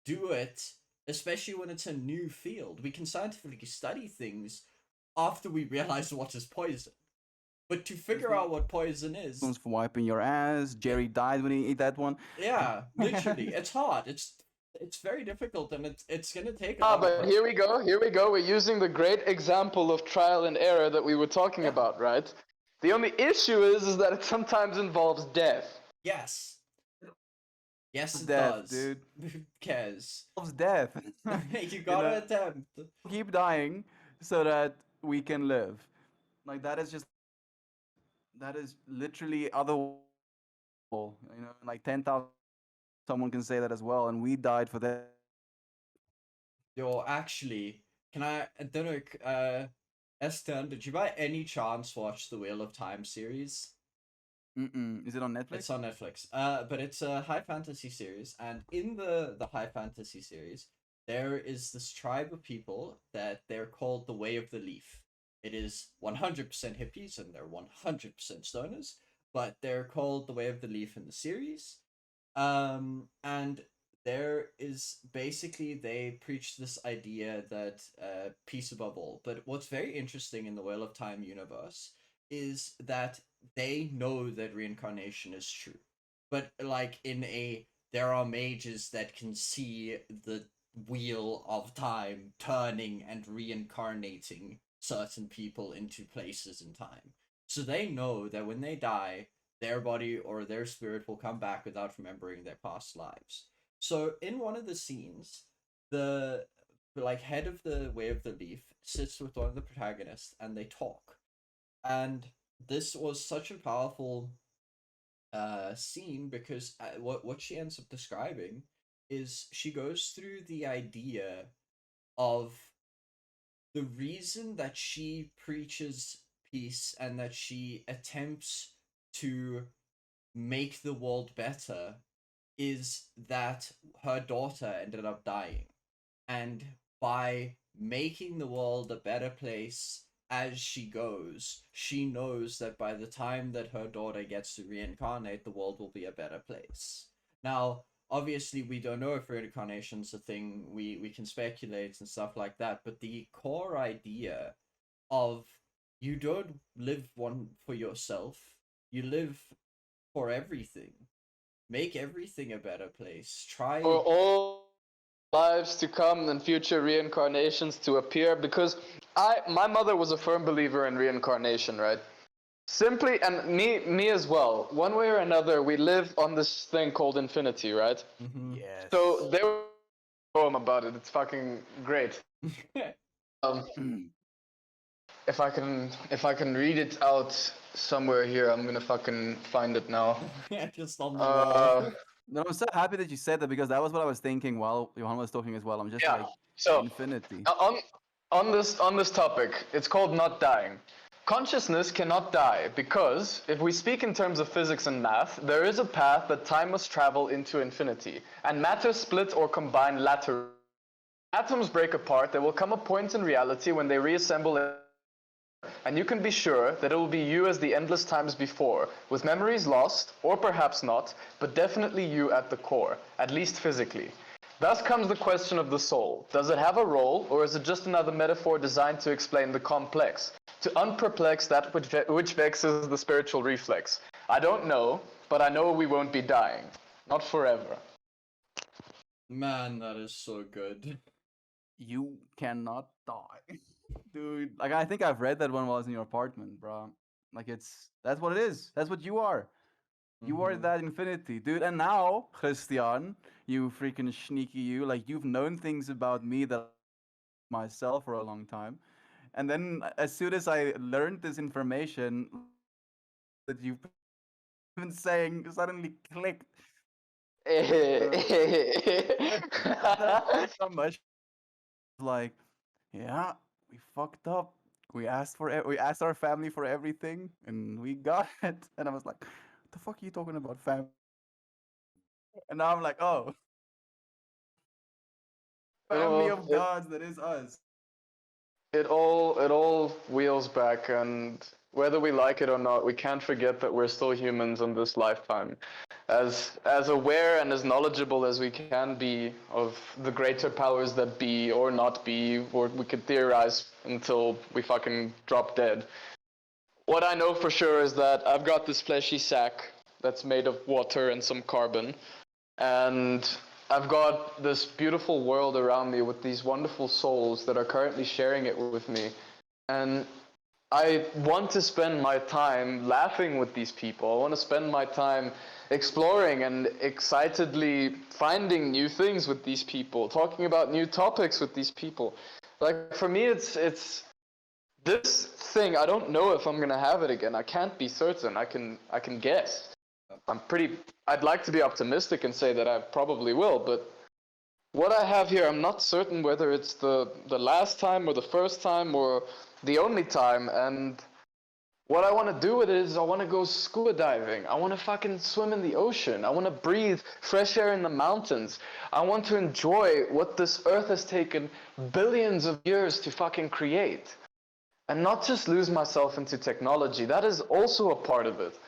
do it, especially when it's a new field. We can scientifically study things after we realize what is poison. But to figure out what poison is, For wiping your ass. Jerry died when he ate that one. yeah, literally, it's hard. It's very difficult, and it's gonna take a Ah, lot of but here we go. Here we go. We're using the great example of trial and error that we were talking Yeah. about, right? The only issue is that it sometimes involves death. Yes. Yes, it Death, does. dude. Who cares? Involves death. You gotta know? attempt. Keep dying so that we can live. Like that is literally otherworldly. Like 10,000 someone can say that as well, and we died for that. Yo, actually, can I don't know, Esther, did you by any chance watch the Wheel of Time series? Is it on Netflix? It's on Netflix. But it's a high fantasy series, and in the high fantasy series, there is this tribe of people that they're called the Way of the Leaf. It is 100% hippies and they're 100% stoners, but they're called the Way of the Leaf in the series. And there is basically they preach this idea that peace above all. But what's very interesting in the Wheel of Time universe is that they know that reincarnation is true, but like in a there are mages that can see the wheel of time turning and reincarnating certain people into places in time. So they know that when they die, their body or their spirit will come back without remembering their past lives. So in one of the scenes, the like head of the Way of the Leaf sits with one of the protagonists and they talk. And this was such a powerful scene because what she ends up describing is she goes through the idea of the reason that she preaches peace and that she attempts to make the world better is that her daughter ended up dying. And by making the world a better place as she goes, she knows that by the time that her daughter gets to reincarnate, the world will be a better place. Now, obviously we don't know if reincarnation's a thing. We can speculate and stuff like that, but the core idea of you don't live one for yourself, you live for everything. Make everything a better place. For Try. all lives to come and future reincarnations to appear, because my mother was a firm believer in reincarnation, right? Simply, and me as well. One way or another, we live on this thing called infinity, right? Mm-hmm. So Yes. there was a poem about it. It's fucking great. If I can read it out somewhere here, I'm gonna fucking find it now. Just on the wall. Uh, No, I'm so happy that you said that because that was what I was thinking while Johan was talking as well. I'm just yeah. like So infinity. on this topic, it's called not dying. Consciousness cannot die because, if we speak in terms of physics and math, there is a path that time must travel into infinity, and matter split or combine laterally. Atoms break apart. There will come a point in reality when they reassemble, and you can be sure that it will be you as the endless times before, with memories lost, or perhaps not, but definitely you at the core, at least physically. Thus comes the question of the soul. Does it have a role, or is it just another metaphor designed to explain the complex, to unperplex that which vexes the spiritual reflex? I don't know, but I know we won't be dying. Not forever. Man, that is so good. You cannot die. Dude, like I think I've read that one while I was in your apartment, bro. Like that's what it is. That's what you are. You are Mm-hmm. that infinity, dude. And now, Christian, you freaking sneaky you, like you've known things about me that myself for a long time. And then as soon as I learned this information that you've been saying suddenly clicked. Uh, that so much like, yeah, we fucked up. We asked our family for everything and we got it. And I was like, what the fuck are you talking about, family? And now I'm like, oh, family Well, of gods that is us. it all wheels back, and whether we like it or not, we can't forget that we're still humans in this lifetime. As aware and as knowledgeable as we can be of the greater powers that be or not be, or we could theorize until we fucking drop dead. What I know for sure is that I've got this fleshy sack that's made of water and some carbon, and I've got this beautiful world around me with these wonderful souls that are currently sharing it with me. And I want to spend my time laughing with these people. I want to spend my time exploring and excitedly finding new things with these people, talking about new topics with these people. Like for me, it's this thing. I don't know if I'm gonna have it again. I can't be certain. I can guess. I'd like to be optimistic and say that I probably will, but what I have here, I'm not certain whether it's the last time or the first time or the only time. And what I want to do with it is I want to go scuba diving. I want to fucking swim in the ocean. I want to breathe fresh air in the mountains. I want to enjoy what this earth has taken billions of years to fucking create. And not just lose myself into technology. That is also a part of it.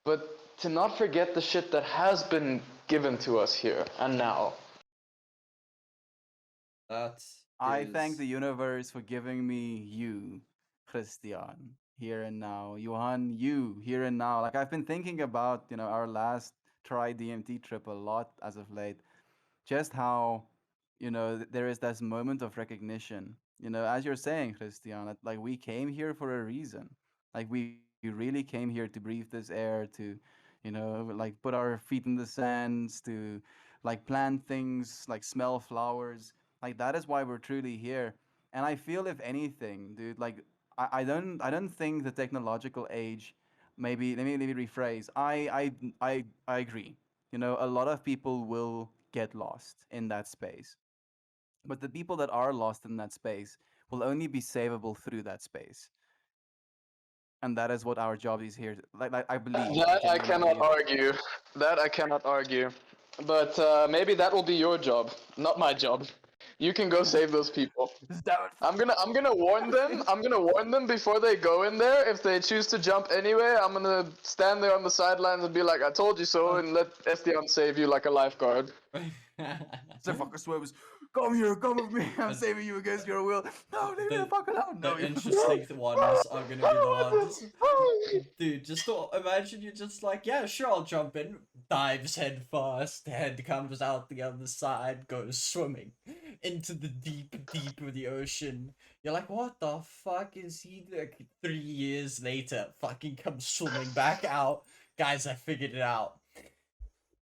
But to not forget the shit that has been given to us here and now. That I thank the is. universe for giving me you, Christian, here and now. Johan, you, here and now. Like I've been thinking about, our last try DMT trip a lot as of late. Just how, there is this moment of recognition. As you're saying, Christian, that, like we came here for a reason. Like we really came here to breathe this air, to, like put our feet in the sands, to like plant things, like smell flowers. Like that is why we're truly here. And I feel if anything, dude, like I don't think the technological age, maybe let me rephrase. I agree. A lot of people will get lost in that space. But the people that are lost in that space will only be savable through that space. And that is what our job is here. Like I believe, I That I genuinely cannot believe. argue. That I cannot argue. But maybe that will be your job, not my job. You can go save those people. Just damn it. I'm gonna warn them. I'm gonna warn them before they go in there. If they choose to jump anyway, I'm gonna stand there on the sidelines and be like, "I told you so," and let Estian save you like a lifeguard. The fucker swims. Come here, come with me. I'm But- saving you against your will. No, leave me the fuck alone. No, The you- interesting ones are gonna be the ones. Dude, just imagine you're just like, yeah, sure, I'll jump in. Dives head first, head comes out the other side, goes swimming into the deep of the ocean. You're like, what the fuck is he? Like 3 years later, fucking comes swimming back out. Guys, I figured it out.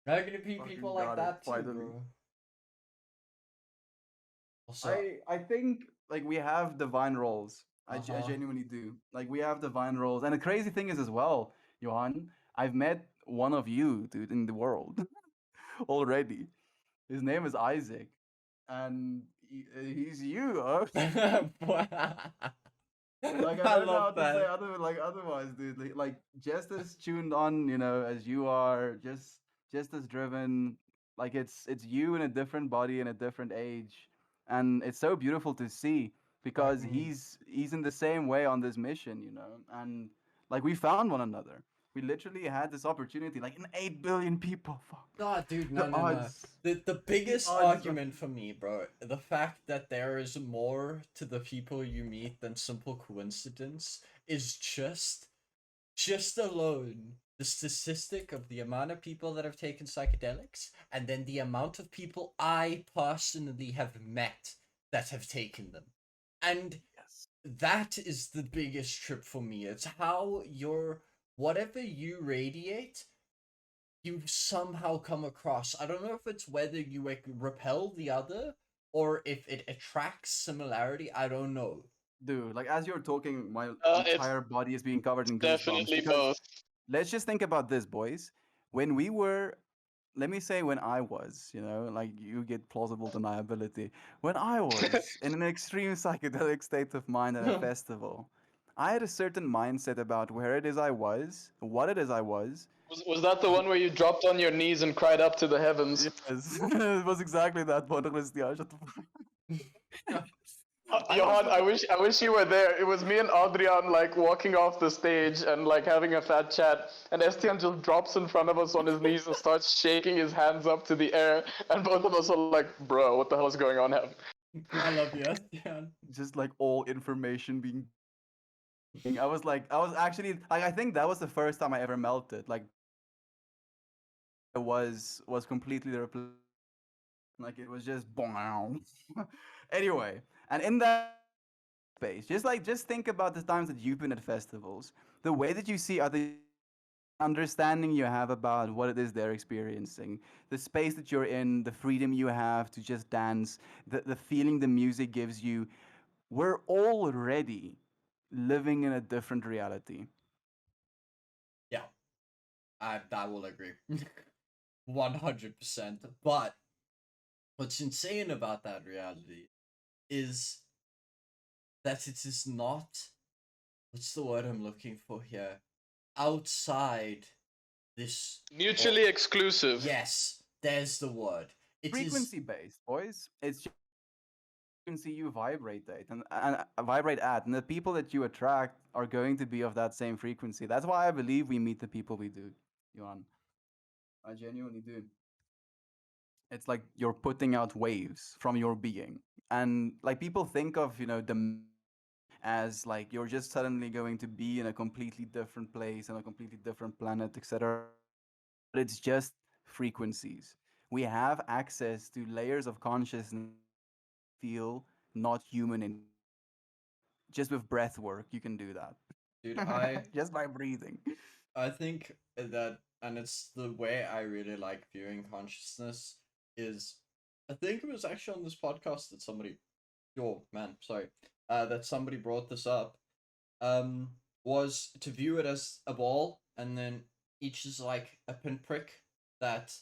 There are gonna be Fucking people like got it, that too, finally. bro. Also, I think like we have divine roles. I Uh-huh. genuinely do. Like we have divine roles, and the crazy thing is as well, Johan. I've met one of you, dude, in the world already. His name is Isaac, and he's you. Huh? Like I I don't know how love to say that. otherwise, dude. Like just as tuned on, as you are, just as driven. Like it's you in a different body in a different age, and it's so beautiful to see because Fucking he's in the same way on this mission, and like we found one another. We literally had this opportunity, like in 8 billion people. Fuck nah, dude, the no. odds. The biggest odds are- argument for me, bro, the fact that there is more to the people you meet than simple coincidence is just alone the statistic of the amount of people that have taken psychedelics and then the amount of people I personally have met that have taken them. And Yes. that is the biggest trip for me. It's how whatever you radiate, you somehow come across. I don't know if it's whether you like repel the other or if it attracts similarity. I don't know. Dude, like as you're talking, my It's entire body is being covered in goosebumps definitely because both. let's just think about this, boys. When we were, let me say, when I was, like you get plausible deniability. When I was in an extreme psychedelic state of mind at a festival, I had a certain mindset about where it is I was, what it is I was. Was that the one where you dropped on your knees and cried up to the heavens? Yes, it was exactly that one, Christian. Shut the fuck. Johan, I wish you were there. It was me and Adrian like walking off the stage and like having a fat chat, and Estian just drops in front of us on his knees and starts shaking his hands up to the air, and both of us are like, "Bro, what the hell is going on here?" I love you, Estian. Just like all information being. I was actually, like, I think that was the first time I ever melted. Like, it was completely replaced. Like it was just boom. Anyway, and in that space, just think about the times that you've been at festivals, the way that you see other understanding you have about what it is they're experiencing, the space that you're in, the freedom you have to just dance, the feeling the music gives you. We're already living in a different reality. Yeah, I will agree. 100%. But what's insane about that reality is that it is not, what's the word I'm looking for here? Outside this. Mutually exclusive. Yes, there's the word. It is. Frequency based, boys. It's just frequency you vibrate at, and vibrate at, and the people that you attract are going to be of that same frequency. That's why I believe we meet the people we do, Johan. I genuinely do. It's like you're putting out waves from your being, and like people think of the as like you're just suddenly going to be in a completely different place on a completely different planet, etc. But it's just frequencies. We have access to layers of consciousness feel not human in just with breath work you can do that. Dude, I Just by breathing. I think that, and it's the way I really like viewing consciousness is, I think it was actually on this podcast that somebody, oh man, sorry, that somebody brought this up, was to view it as a ball, and then each is like a pinprick that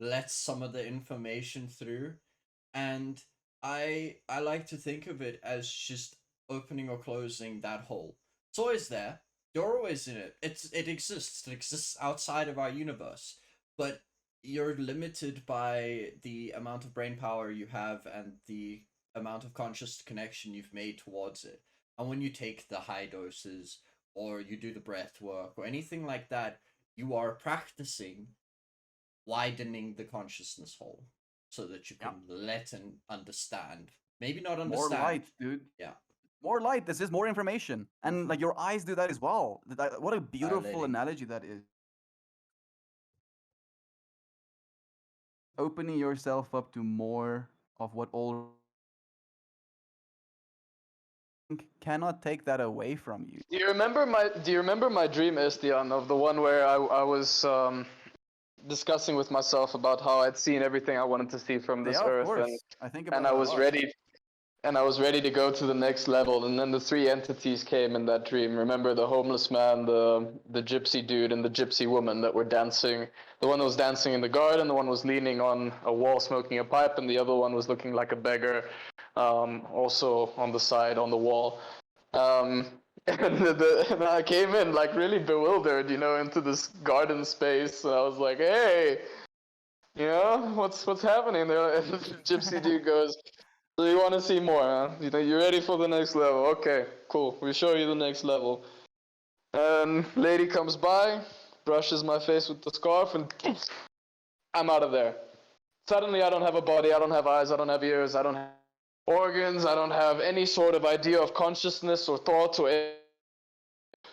lets some of the information through, and I like to think of it as just opening or closing that hole. It's always there. You're always in it. It exists. It exists outside of our universe, but you're limited by the amount of brain power you have and the amount of conscious connection you've made towards it. And when you take the high doses or you do the breath work or anything like that, you are practicing widening the consciousness hole so that you Yeah. can let and understand. Maybe not More understand. light, dude. Yeah. More light. This is more information. And like your eyes do that as well. What a beautiful Dilating. analogy that is. Opening yourself up to more of what all cannot take that away from you. Do you remember my dream, Estian, of the one where I was discussing with myself about how I'd seen everything I wanted to see from this Yeah, of earth, and course. I think and about I it a was lot. ready and I was ready to go to the next level, and then the three entities came in that dream. Remember the homeless man, the gypsy dude, and the gypsy woman that were dancing. The one that was dancing in the garden, the one was leaning on a wall smoking a pipe, and the other one was looking like a beggar, also on the side on the wall. Um, and I came in like really bewildered, into this garden space, and I was like, "Hey, what's happening there?" And the gypsy dude goes, "So you want to see more, huh? You ready for the next level? Okay, cool. We show you the next level." And lady comes by, brushes my face with the scarf, and I'm out of there. Suddenly, I don't have a body. I don't have eyes. I don't have ears. I don't have organs. I don't have any sort of idea of consciousness or thoughts or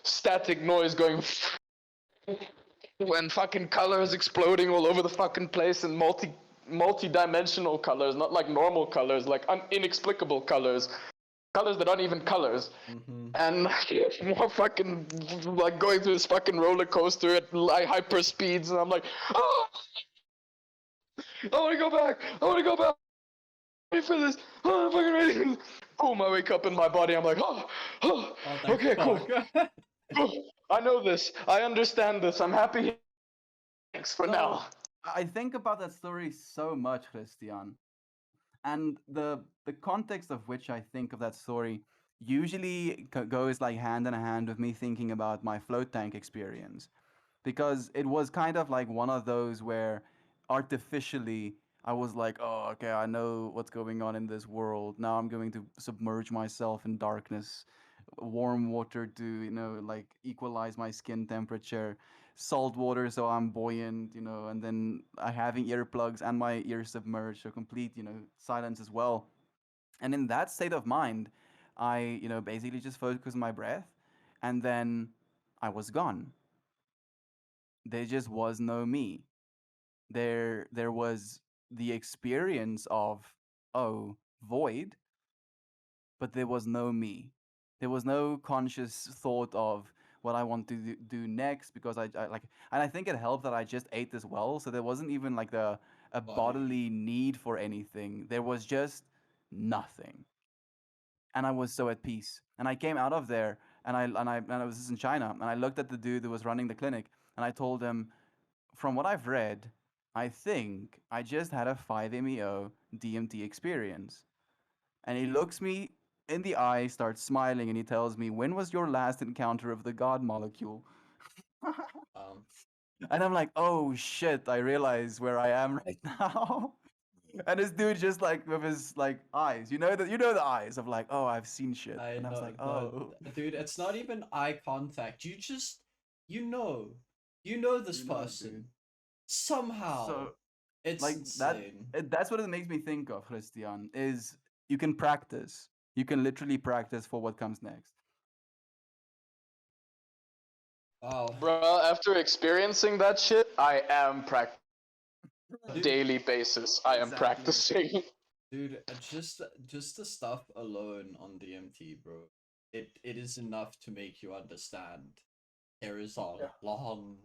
static noise going and fucking colors exploding all over the fucking place, and multi-dimensional colors, not like normal colors, like inexplicable colors that aren't even colors. Mm-hmm. And more fucking like going through this fucking roller coaster at like hyper speeds, and I'm like, oh, I want to go back. I want to go back. I'm ready for this. Oh, I'm fucking ready. Boom! I wake up in my body. I'm like, oh, Oh, thank okay, cool. fuck. I know this. I understand this. I'm happy. Thanks for So now. I think about that story so much, Christian. And the context of which I think of that story usually goes like hand in hand with me thinking about my float tank experience, because it was kind of like one of those where artificially I was like, oh, okay, I know what's going on in this world. Now I'm going to submerge myself in darkness, warm water to, like equalize my skin temperature, salt water so I'm buoyant, and then I having earplugs and my ears submerged, so complete, silence as well. And in that state of mind, I, basically just focused on my breath, and then I was gone. There just was no me. There was the experience of, oh, void, but there was no me. There was no conscious thought of what I want to do next, because I like, and I think it helped that I just ate as well, so there wasn't even like a Body. bodily need for anything. There was just nothing, and I was so at peace. And I came out of there, and I was in China, and I looked at the dude who was running the clinic, and I told him, from what I've read, I think I just had a 5-MeO DMT experience. And he looks me in the eye, starts smiling, and he tells me, when was your last encounter of the God molecule? Um, And I'm like, oh shit, I realize where I am right now. And this dude just like with his like eyes, the eyes of like, oh, I've seen shit. I And I was know, like, no, oh, dude, it's not even eye contact. You know, you know this dude. person. Somehow. So It's like insane. that's what it makes me think of, Christian, is you can practice. You can literally practice for what comes next. Wow. Bruh, after experiencing that shit, I am practicing Dude, daily basis. I am Exactly. practicing. dude, just the stuff alone on DMT, bro. It is enough to make you understand there is a long,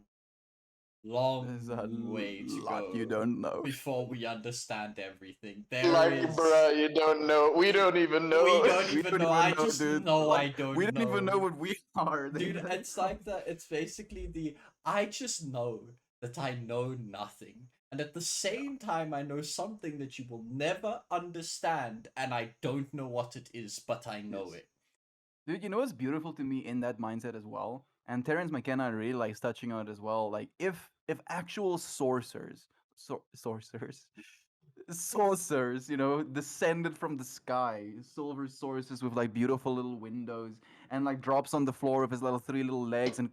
There's long a way to lot you go don't know. before we understand everything. There Like, is bruh, you don't know. We don't even we know. don't We even don't know. even I know, just dude. know Like, I we don't don't even know know. what we are. Dude, it's like that. It's basically the I just know that I know nothing. And at the same time, I know something that you will never understand, and I don't know what it is, but I know Yes. it. Dude, you know what's beautiful to me in that mindset as well? And Terrence McKenna really likes touching on it as well. Like if actual sorcerers, sorcerers, saucers, descended from the sky, silver saucers with like beautiful little windows, and like drops on the floor with his little three little legs and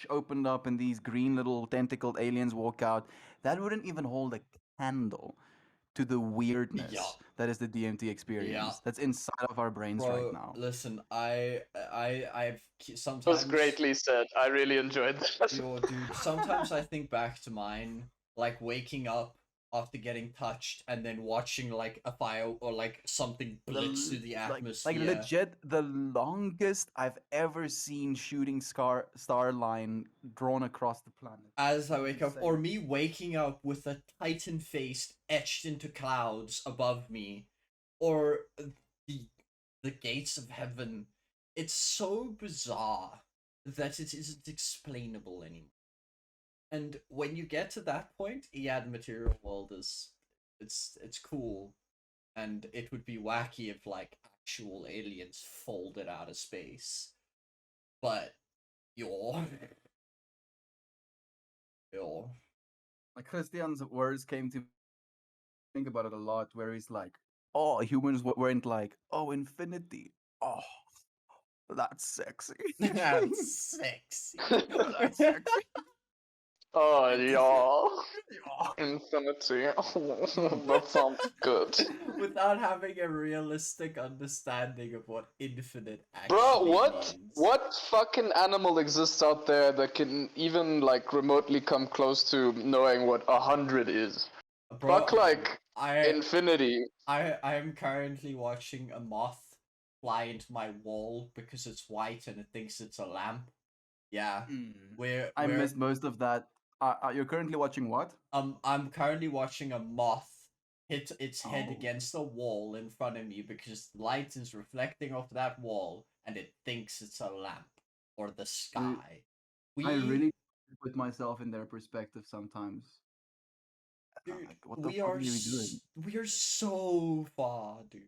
opened up, and these green little tentacled aliens walk out. That wouldn't even hold a candle to the Yeah, weirdness that is the DMT yeah. experience that's inside of our brains right Bro, now. listen, Was sometimes, greatly said. I really enjoyed that. yo, dude, sometimes I think back to mine, like waking up after getting touched and then watching like a fire or like something blitz through the Like atmosphere. legit the longest I've ever seen shooting star line drawn across the planet. As I It's wake up, or insane. me waking up with a titan face etched into clouds above me, or the the gates of heaven. It's so bizarre that it isn't explainable anymore. And when you get to that point, yeah, the material world is it's cool, and it would be wacky if like actual aliens folded out of space. But you're you're Like Christian's words came to think about it a lot, where he's like, "Oh, humans weren't like, oh, infinity. Oh, that's sexy. that's sexy. That's sexy. Oh, Infinity. y'all. Yeah. Infinity. That sounds good. Without having a realistic understanding of what infinite Bro, actually what means. what fucking animal exists out there that can even like remotely come close to knowing what 100 is? Fuck Bro, like I infinity. I am currently watching a moth fly into my wall because it's white and it thinks it's a lamp. Yeah. Mm. We're I we're missed most of that. You're currently watching what? I'm currently watching a moth hit its head Oh, against a wall in front of me because light is reflecting off that wall and it thinks it's a lamp or the dude, sky. I We really put myself in their perspective sometimes. I'm dude, like, what the fuck are you doing? we are so far, dude.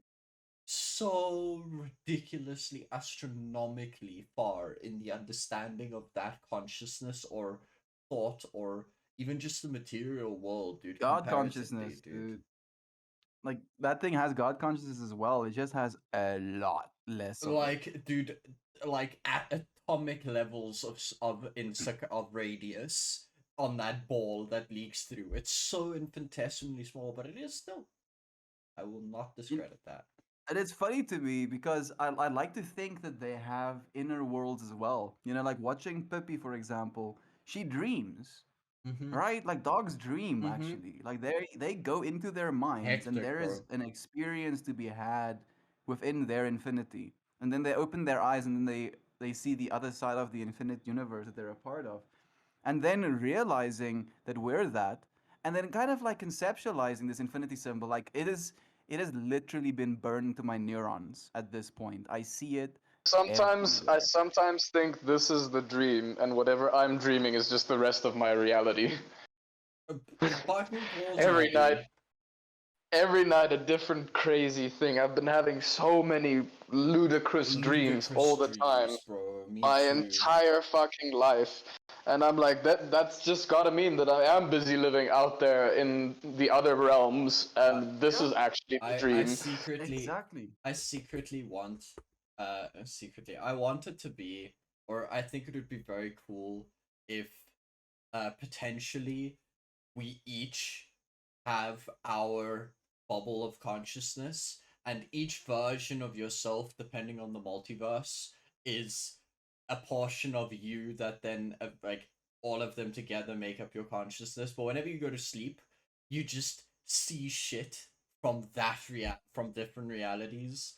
So ridiculously astronomically far in the understanding of that consciousness or thought or even just the material world, dude, God comparatively, consciousnness, dude. dude. Like that thing has God consciousness as well. It just has a lot less of it. Like, dude, like at atomic levels of radius on that ball that leaks through. It's so infinitesimally small, but it is still. I will not You- discredit that. And it's funny to me because I like to think that they have inner worlds as well. Like watching Pippi, for example, she dreams, Mm-hmm. right? Like dogs dream Mm-hmm. actually. Like they go into their minds and Hectic, there is bro. an experience to be had within their infinity. And then they open their eyes and then they see the other side of the infinite universe that they're a part of. And then realizing that we're that, and then kind of like conceptualizing this infinity symbol, like it has literally been burned into my neurons at this point. I see it I everywhere. sometimes think this is the dream, and whatever I'm dreaming is just the rest of my reality. Fucking balls, yeah, every night, dude. every night a different crazy thing. I've been having so many ludicrous dreams all Ludicrous the time, dreams, bro. Me my too. entire fucking life. And I'm like, that's just gotta mean that I am busy living out there in the other realms, Uh, and this Yeah, is actually the I dream. secretly exactly. I secretly want secretly I want it to be, or I think it would be very cool if potentially we each have our bubble of consciousness, and each version of yourself, depending on the multiverse, is a portion of you that then like all of them together make up your consciousness. But whenever you go to sleep, you just see shit from from different realities.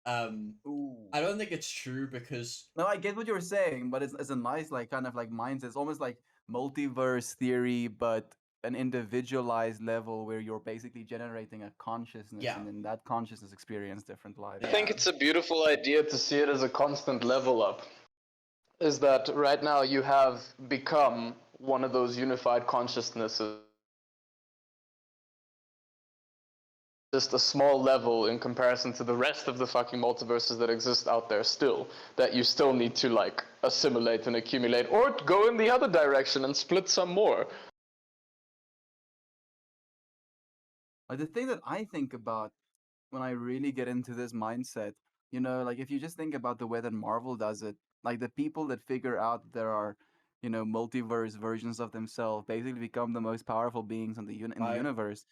um Ooh. I don't think it's true because No, I get what you're saying, but it's a nice like kind of like mindset. It's almost like multiverse theory, but an individualized level where you're basically generating a consciousness, yeah, and then that consciousness experience different I lives. think yeah. it's a beautiful idea to see it as a constant level up. Is that right now you have become one of those unified consciousnesses, just a small level in comparison to the rest of the fucking multiverses that exist out there still, that you still need to like assimilate and accumulate, or go in the other direction and split some more. Like the thing that I think about when I really get into this mindset, like if you just think about the way that Marvel does it, like the people that figure out there are, multiverse versions of themselves basically become the most powerful beings in the I universe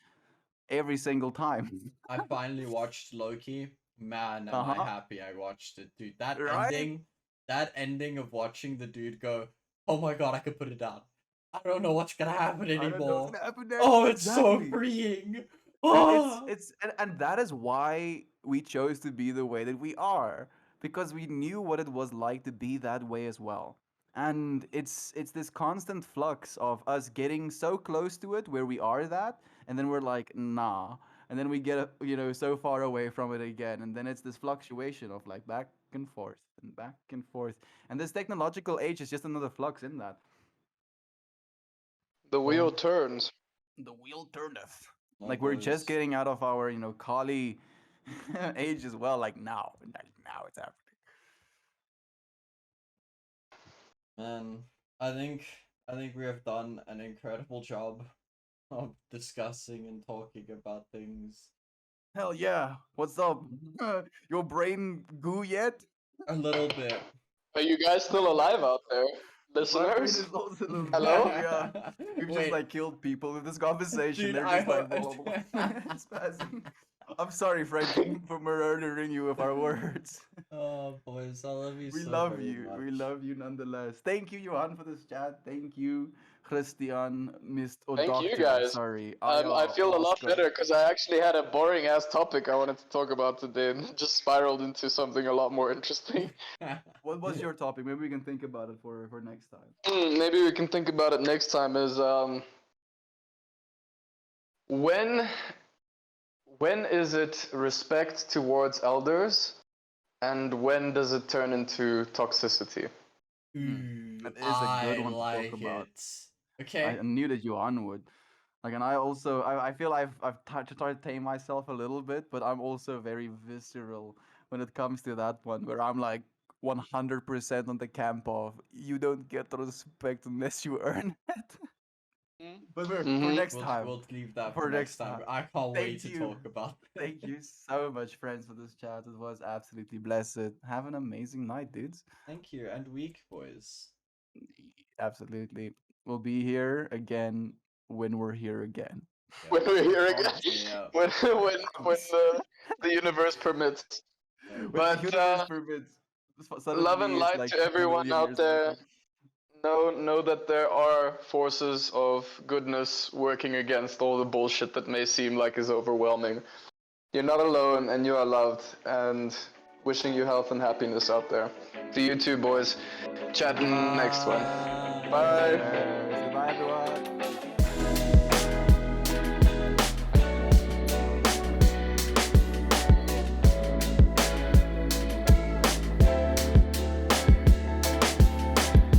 every single time. I finally watched Loki. Man, am I Uh-huh. happy I watched it, dude. That Right? ending, that ending of watching the dude go, "Oh my god, I could put it down. I don't know what's gonna happen I don't know what's anymore. gonna happen next. Oh, it's so Exactly. freeing. And it's Oh, it's and that is why we chose to be the way that we are, because we knew what it was like to be that way as well. And it's this constant flux of us getting so close to it where we are that, and then we're like, nah. And then we get so far away from it again, and then it's this fluctuation of like back and forth and back and forth. And this technological age is just another flux in that. The wheel well, turns. The wheel turneth. well, Like we're just boys, getting out of our, collie age as well. Like now it's happening. man. I think I think we have done an incredible job of discussing and talking about things. Hell yeah! What's up? Your brain goo yet? A little bit. Are you guys My still brain alive is out there, my brain listeners? is also a little bit Hello? goo. Yeah, we've just Wait, like killed people in this conversation. dude, They're I just hope. like blah blah blah, spazzing. I'm sorry, Fred, for murdering you with our words. Oh, boys, I love you We so love very you. We much. love you nonetheless. Thank you, Johan, for this chat. Thank you, Christian, Mr. or Thank you Doctor. guys. Sorry, I feel a lot Ayahuasca. better because I actually had a boring ass topic I wanted to talk about today and just spiraled into something a lot more interesting. What was your topic? Maybe we can think about it for next time. Maybe we can think about it next time. Is when when is it respect towards elders, and when does it turn into toxicity? Ooh, That is a good I one to talk like about. it. Okay. I knew that Johan would. Like, and I also, I feel I've tried to tame myself a little bit, but I'm also very visceral when it comes to that one, where I'm like 100% on the camp of you don't get the respect unless you earn it. But for Mm-hmm. next We'll time, we'll leave that for for next next time. time. I can't wait Thank to you. talk about this. Thank you so much, friends, for this chat. It was absolutely blessed. Have an amazing night, dudes. Thank you, and week, boys. Absolutely. We'll be here again when we're here again. When Yep. we're here again, Promise. Yeah. when Promise. the universe permits. Yep. When the But universe permits. love and Suddenly it's light like to 10 everyone million out years there. later. Know that there are forces of goodness working against all the bullshit that may seem like is overwhelming. You're not alone, and you are loved. And wishing you health and happiness out there. To you too, boys. Chat in the next one. Bye. Bye. Cheers. Goodbye, everyone.